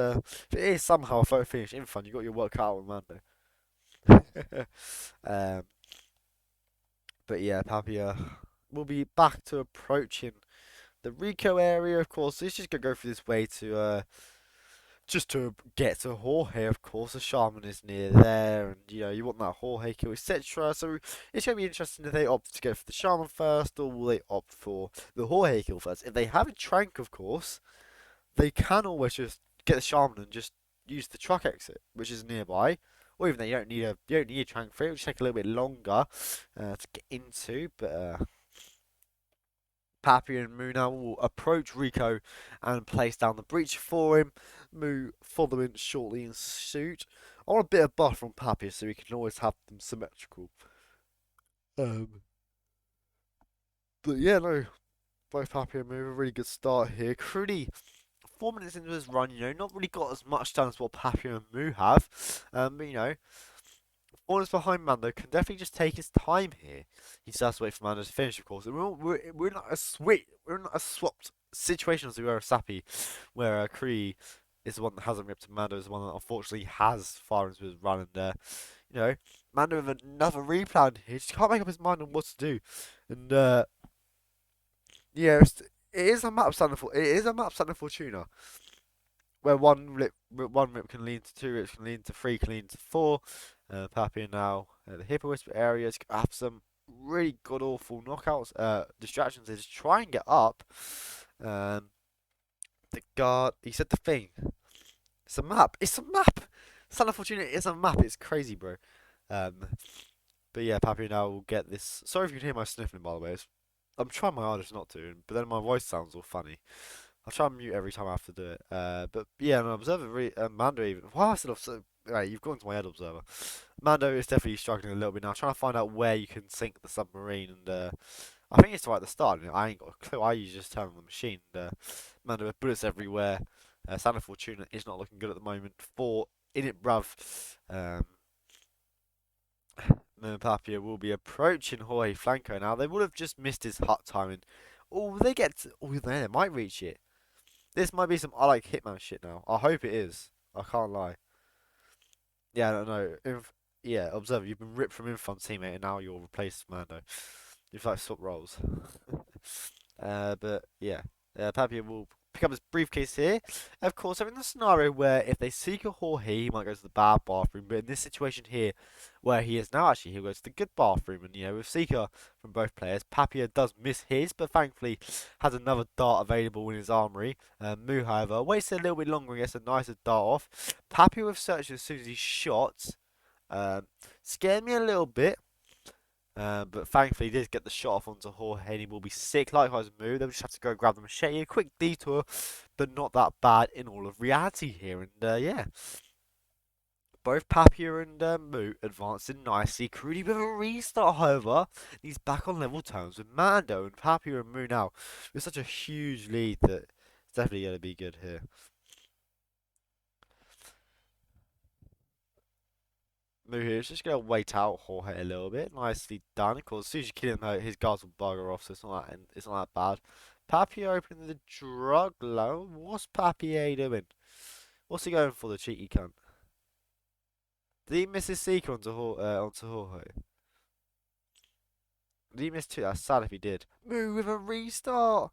is somehow a photo finish in fun, you got your work cut out with Mando. But yeah, Papi will be back to approaching the Rico area. Of course, he's just gonna go through this way to just to get to Jorge. Of course, the shaman is near there, and you know you want that Jorge kill, etc. So it's gonna be interesting if they opt to go for the shaman first, or will they opt for the Jorge kill first. If they have a trank, of course, they can always just get the shaman and just use the truck exit, which is nearby. Or even though you don't need a trank for it, it'll just take a little bit longer to get into. But Pappy and Moo now will approach Rico and place down the breach for him. Moo following shortly in suit. I want a bit of buff from Pappy so we can always have them symmetrical. But yeah, no, both Pappy and Moo a really good start here. Crudy, 4 minutes into his run, not really got as much done as what Pappy and Moo have. But 4 minutes behind Mando can definitely just take his time here. He still has to wait for Mando to finish, of course. We're not a swapped situation as we were with Sappy, where Kree is the one that hasn't ripped and Mando is the one that unfortunately has far into his run. And Mando with another replan here, just can't make up his mind on what to do. And yeah, it is a map standing for Fortuna, where one rip can lead to 2 rips, can lead to 3, can lead to 4. Pappy now the Hippo Whisper areas have some really god awful knockouts, distractions. Is try and get up. The guard, he said the thing. It's a map. It's a map. Son of Fortuna is a map. It's crazy, bro. But yeah, Pappy now will get this. Sorry if you can hear my sniffling, by the way. I'm trying my hardest not to, but then my voice sounds all funny. I'll try and mute every time I have to do it. But yeah, no, Observer, Mando even. Why I said Observer? Right, you've gone to my head, Observer. Mando is definitely struggling a little bit now, trying to find out where you can sink the submarine, and I think it's right at the start. I ain't got a clue. I usually just turn on the machine. Mando with bullets everywhere. Santa Fortuna is not looking good at the moment for Innit, Bruv. Papia will be approaching Jorge Flanco now. They would have just missed his hut timing. Oh, they get to, oh, they might reach it. This might be some I like Hitman shit now. I hope it is. I can't lie. Yeah, I don't know. Yeah, Observer, you've been ripped from Infam teammate and now you're replaced Mando. You've like swapped roles. But yeah, Papia will pick up his briefcase here. Of course, they're in the scenario where if they seek a Jorge, he might go to the bad bathroom. But in this situation here, where he is now, actually, he'll go to the good bathroom. And with Seeker from both players, Papia does miss his, but thankfully has another dart available in his armory. Moo, however, waits a little bit longer and gets a nicer dart off. Papia with search as soon as he's shot. Scared me a little bit. But thankfully, he did get the shot off onto Jorge, and he will be sick. Likewise, Moo. They'll just have to go grab the machete. A quick detour, but not that bad in all of reality here. And yeah, both Papia and Moo advancing nicely. Crudy with a restart, however. He's back on level terms with Mando, and Papia and Moo now with such a huge lead that it's definitely going to be good here. Moo here is just going to wait out Jorge a little bit. Nicely done. Of course, as soon as you kill him, his guards will bugger off, so it's not that bad. Papier opening the drug loan. What's Papier doing? What's he going for, the cheeky cunt? Did he miss his seeker onto Jorge? Did he miss 2? That's sad if he did. Moo with a restart.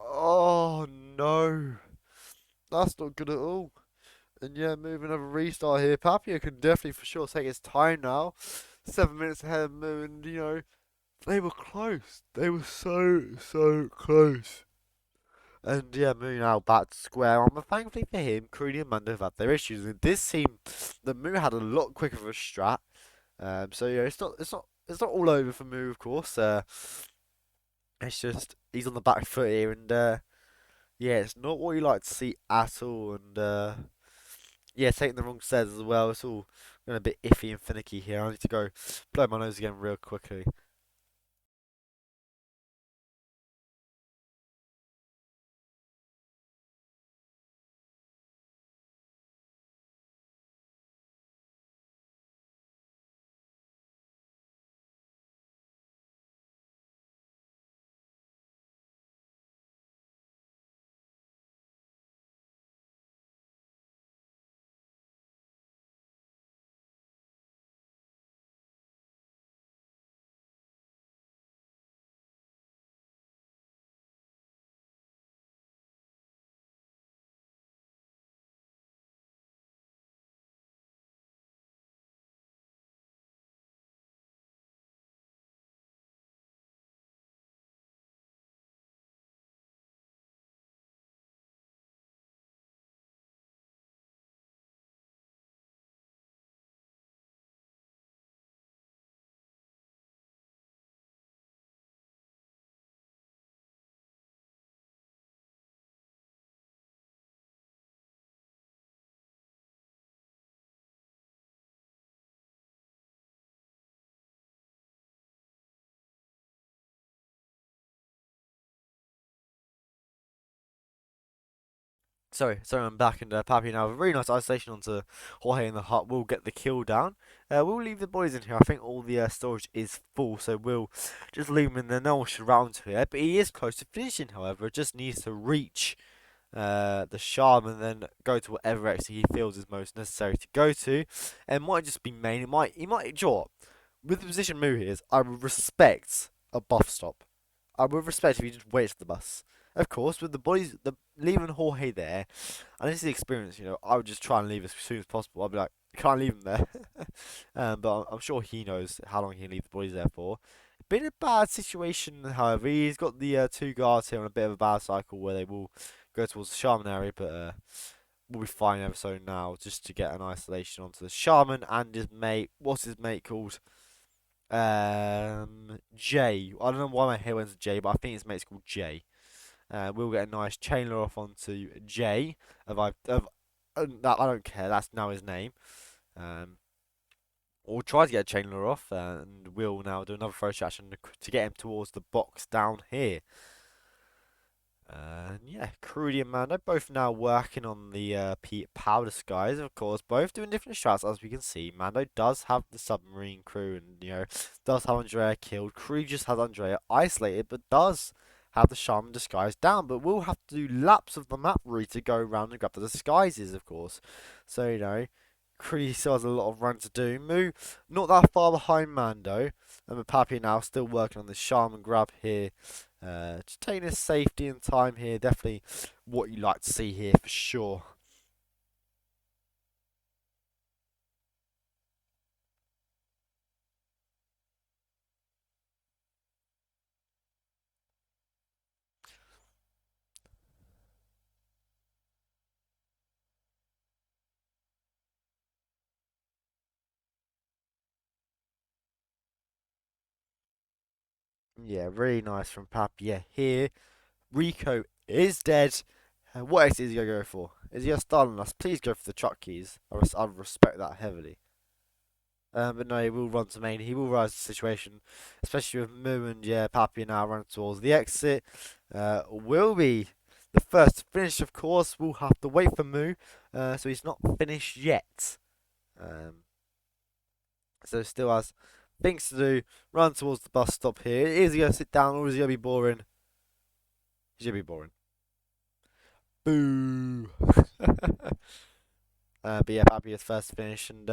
Oh no. That's not good at all. And yeah, moving over restart here. Papia can definitely for sure take his time now. 7 minutes ahead of Moo, and they were close. They were so close. And yeah, Moo now back to square one. But thankfully for him, Crudy and Mando have had their issues. And this seemed that Moo had a lot quicker of a strat. So yeah, it's not all over for Moo, of course. It's just he's on the back foot here, and yeah, it's not what you like to see at all. And yeah, taking the wrong stairs as well. It's all going a bit iffy and finicky here. I need to go blow my nose again real quickly. Sorry, I'm back, and Pappy now with a very nice isolation onto Jorge in the hut. We'll get the kill down. We'll leave the boys in here. I think all the storage is full, so we'll just leave him in there. No one should round to here, but he is close to finishing. However, it just needs to reach the shaman, and then go to whatever exit he feels is most necessary to go to. It might just be main. He might. You know what? With the position Moo here is, I would respect a buff stop. I would respect if he just waits for the bus. Of course, with the boys, leaving Jorge there, and this is the experience, I would just try and leave as soon as possible. I'd be like, you can't leave him there. But I'm sure he knows how long he can leave the boys there for. Been a bad situation, however. He's got the two guards here on a bit of a bad cycle where they will go towards the shaman area, but we'll be fine ever so now just to get an isolation onto the shaman and his mate. What's his mate called? Jay. I don't know why my hair went to Jay, but I think his mate's called Jay. We'll get a nice chain off onto Jay. That I don't care. That's now his name. We'll try to get a chain off, and we'll now do another throw action to get him towards the box down here. Yeah, Crudy and Mando both now working on the powder skies, of course, both doing different shots as we can see. Mando does have the submarine crew and, does have Andrea killed. Crudy just has Andrea isolated, but does have the shaman disguise down. But we'll have to do laps of the map really to go around and grab the disguises, of course. So, Crudy still has a lot of run to do. Moo, not that far behind Mando. And Pappy now still working on the shaman grab here. Just taking his safety and time here. Definitely what you like to see here for sure. Yeah, really nice from Pappy. Yeah, here Rico is dead. What else is he going to go for? Is he going to start on us? Please go for the truck keys. I'd respect that heavily. But no, he will run to main. He will rise the situation, especially with Moo and Pappy now running towards the exit. Will be the first to finish, of course. We'll have to wait for Moo, so he's not finished yet. So still has things to do. Run towards the bus stop here. Is he going to sit down or is he going to be boring? He's going to be boring. Boo! But yeah, Pappy is first to finish, and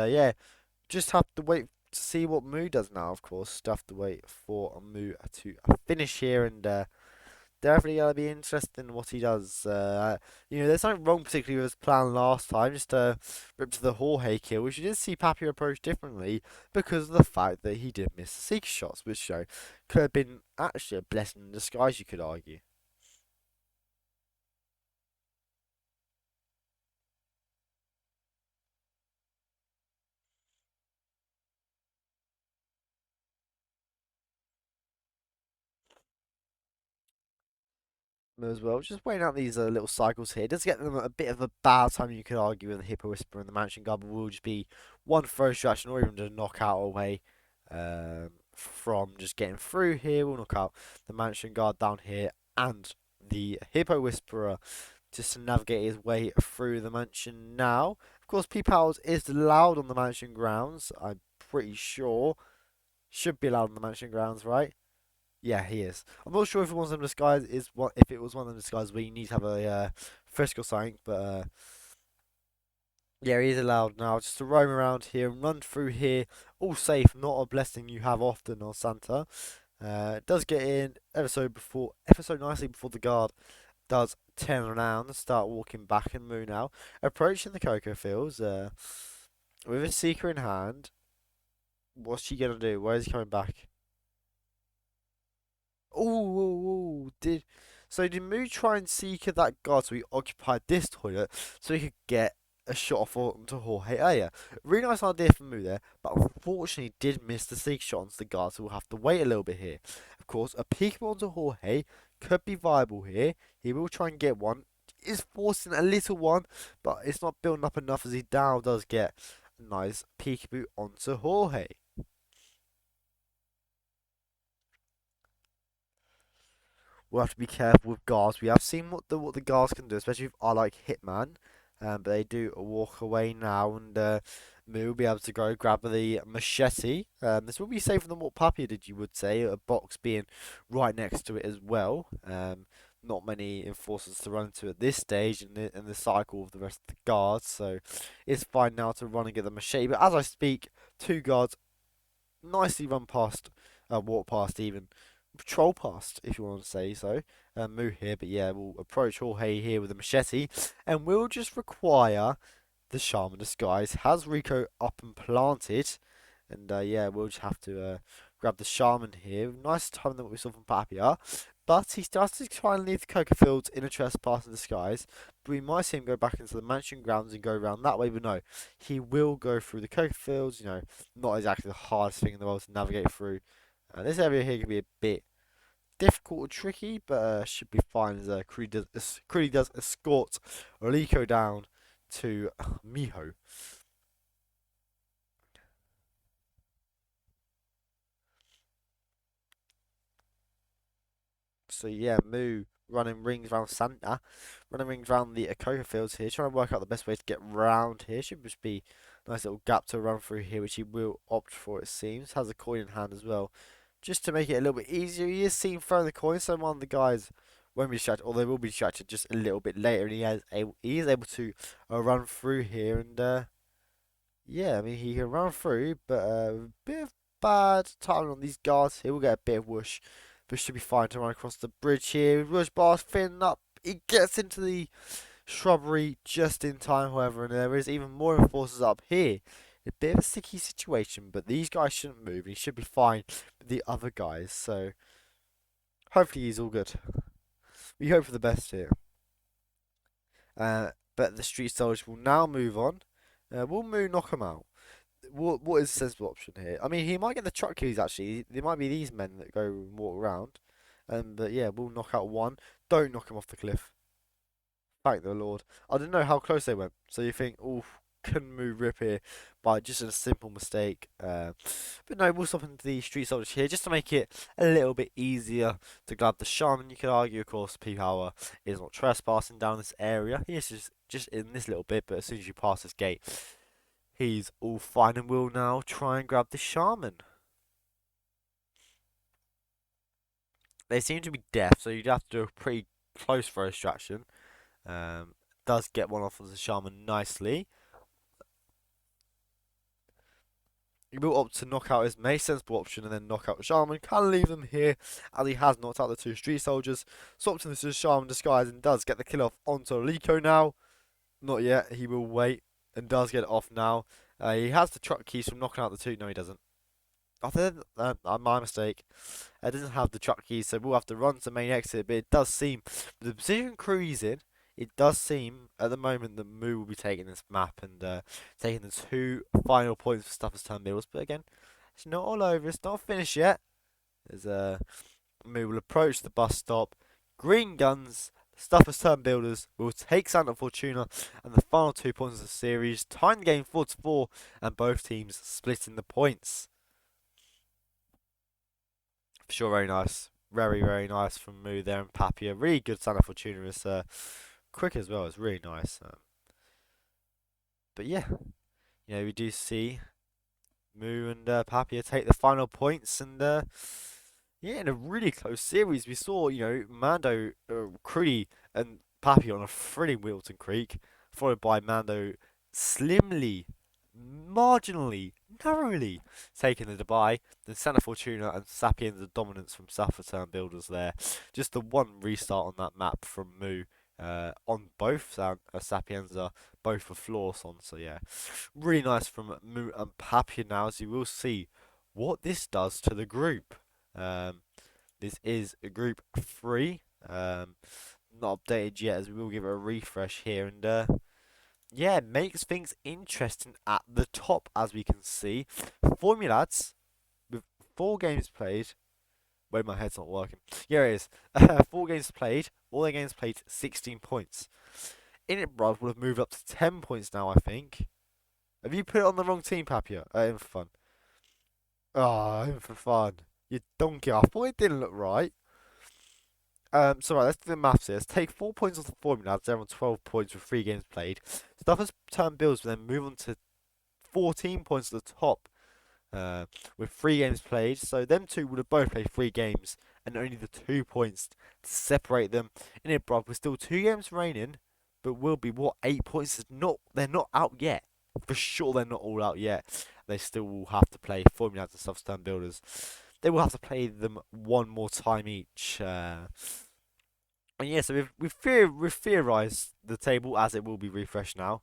just have to wait to see what Moo does now, of course. Still have to wait for Moo to finish here, and definitely going to be interested in what he does. There's something wrong particularly with his plan last time, just rip to the Jorge kill, which you did see Pappy approach differently because of the fact that he did miss the seeker shots, which could have been actually a blessing in disguise, you could argue. As well. Just weighing out these little cycles here. It does get them a bit of a bad time, you could argue, with the Hippo Whisperer and the Mansion Guard, but will just be one throw distraction or even just knock out away from just getting through here. We'll knock out the Mansion Guard down here and the Hippo Whisperer just to navigate his way through the mansion now. Of course, P-Powers is allowed on the mansion grounds, I'm pretty sure. Should be allowed on the mansion grounds, right? Yeah, he is. I'm not sure if it was one of them disguises if it was one of them disguises where you need to have a frisk or something, but yeah, he is allowed now just to roam around here and run through here, all safe. Not a blessing you have often on Santa. It does get in ever so nicely before the guard does turn around and start walking back and Moo now, approaching the cocoa fields with a seeker in hand. What's she gonna do? Where is he coming back? Oh, did Moo try and seek that guard so he occupied this toilet so he could get a shot off onto Jorge? Oh yeah, really nice idea from Moo there, but unfortunately did miss the seek shot onto the guard, so we'll have to wait a little bit here. Of course, a peek onto Jorge could be viable here. He will try and get one. Is forcing a little one, but it's not building up enough as he now does get a nice peekaboo onto Jorge. we'll have to be careful with guards. We have seen what the guards can do, especially if I like Hitman. But they do walk away now, and Moo will be able to go grab the machete. This will be safer than what Papier did, you would say. A box being right next to it as well. Not many enforcers to run into at this stage in the cycle of the rest of the guards, so it's fine now to run and get the machete. But as I speak, two guards nicely run past, walk past even, patrol past, if you want to say so. Moo here, but yeah, we'll approach Jorge here with a machete, and we'll just require the Shaman disguise. Has Rico up and planted, and yeah, we'll just have to grab the Shaman here. Nice time than what we saw from Papia, but he starts to try and leave the Coca Fields in a trespass in disguise. But we might see him go back into the mansion grounds and go around that way, but no, he will go through the Coca Fields. You know, not exactly the hardest thing in the world to navigate through. This area here can be a bit difficult or tricky, but should be fine as Creedy does escort Rico down to Miho. So yeah, Moo running rings around Santa, running rings around the Coca Fields here, trying to work out the best way to get round here. Should just be a nice little gap to run through here, which he will opt for, it seems. Has a coin in hand as well, just to make it a little bit easier. He is seen throwing the coin, so one of the guys won't be distracted, or they will be distracted just a little bit later, and he is able to run through here, and yeah, I mean he can run through, but a bit of bad timing on these guards. He will get a bit of whoosh, but should be fine to run across the bridge here. Rush Bar's filling up. He gets into the shrubbery just in time, however, and there is even more enforcers up here. A bit of a sticky situation, but these guys shouldn't move. He should be fine with the other guys, so hopefully he's all good. We hope for the best here. But the street soldiers will now move on. Will Moo knock him out? What is the sensible option here? I mean, he might get the truck keys actually. There might be these men that go and walk around. But yeah, we'll knock out one. Don't knock him off the cliff. Thank the Lord. I didn't know how close they went. So you think, oh, couldn't move rip here by just a simple mistake. But no, we'll stop into the street soldiers here just to make it a little bit easier to grab the Shaman. You could argue, of course, P-Power is not trespassing down this area. He is just in this little bit, but as soon as you pass this gate, he's all fine, and will now try and grab the Shaman. They seem to be deaf, so you'd have to do a pretty close throw extraction. Does get one off of the Shaman nicely. He will opt to knock out his most sensible option and then knock out the Shaman. Can leave them here as he has knocked out the two street soldiers. Swaps into the Shaman disguise and does get the kill off onto Rico now. Not yet, he will wait and does get it off now. He has the truck keys from knocking out the two. No, he doesn't. My mistake. Doesn't have the truck keys, so we'll have to run to the main exit. But it does seem, with the position crew he's in, it does seem at the moment that Moo will be taking this map and taking the 2 final points for Stuffers Turn Builders. But again, it's not all over. It's not finished yet. As Moo will approach the bus stop. Green guns. Stuffers Turn Builders will take Santa Fortuna and the final 2 points of the series. Tying the game 4-4, and both teams splitting the points. For sure, very nice. Very, very nice from Moo there and Papia. Really good Santa Fortuna. It's quick as well. It's really nice. But yeah, you know, we do see Moo and Papia take the final points, and yeah, in a really close series, we saw, you know, Mando, Creedy, and Papia on a thrilling Wilton Creek, followed by Mando slimly, marginally, narrowly taking the Dubai. Then Santa Fortuna and Sapiens the dominance from South Return Builders there. Just the one restart on that map from Moo. On both Sapiens are both for floors on, so yeah, really nice from Moo and Papia now, as you will see what this does to the group. This is a group 3, not updated yet, as we will give it a refresh here, and yeah, it makes things interesting at the top, as we can see. Formulads with 4 games played. Wait, my head's not working. Here it is. 4 games played. All their games played, 16 points. Innit, Bruv will have moved up to 10 points now, I think. Have you put it on the wrong team, Papia? In for fun. Ah, in for fun. You donkey. I thought it didn't look right. So right, let's do the maths here. Let's take 4 points off the formula. They're on 12 points with 3 games played. Stuffers turn builders will then move on to 14 points at the top with 3 games played. So them two would have both played 3 games and only the 2 points to separate them. In it, bruv, we're still 2 games remaining, but will be what 8 points? They're not out yet. For sure, they're not all out yet. They still will have to play formula and stuffers turn builders. They will have to play them one more time each. And yeah, so we've theorised the table as it will be refreshed now.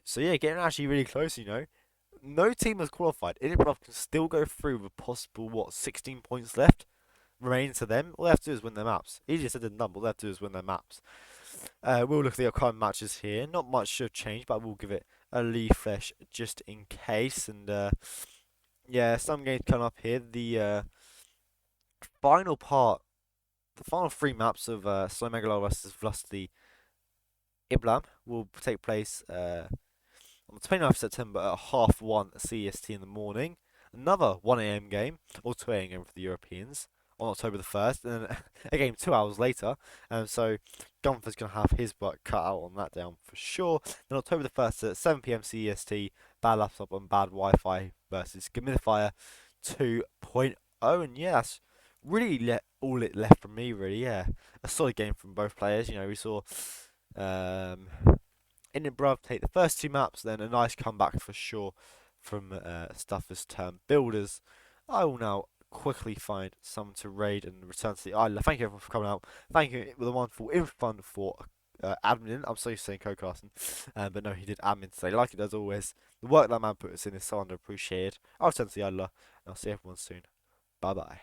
So yeah, getting actually really close, you know. No team has qualified. Innit can still go through with a possible, 16 points left remaining to them. All they have to do is win their maps. Easier said than done, but all they have to do is win their maps. We'll look at the upcoming matches here. Not much should have changed, but we'll give it a refresh just in case. And yeah, some games come up here. The final part, the final 3 maps of Slow Megalol versus Vlusty Iblam will take place on the 29th of September at 1:30 CEST in the morning. Another 1 AM game, or 2 AM game for the Europeans, on October the 1st, and then a game 2 hours later. So Gunther's going to have his work cut out on that down for sure. Then October the 1st at 7 PM CEST, Bad Laptop and Bad Wi-Fi versus Gamidifier 2.0. And yeah, that's really all it left from me, really. Yeah, a solid game from both players. You know, we saw Innit Bruv take the first 2 maps, then a nice comeback for sure from Stuffers turn builders. I will now quickly find someone to raid and return to the island. Thank you everyone for coming out. Thank you for the wonderful info for admin. I'm so used to saying co-casting, but no, he did admin today. Like it as always. The work that man put us in is so underappreciated. I'll return to the island, and I'll see everyone soon. Bye bye.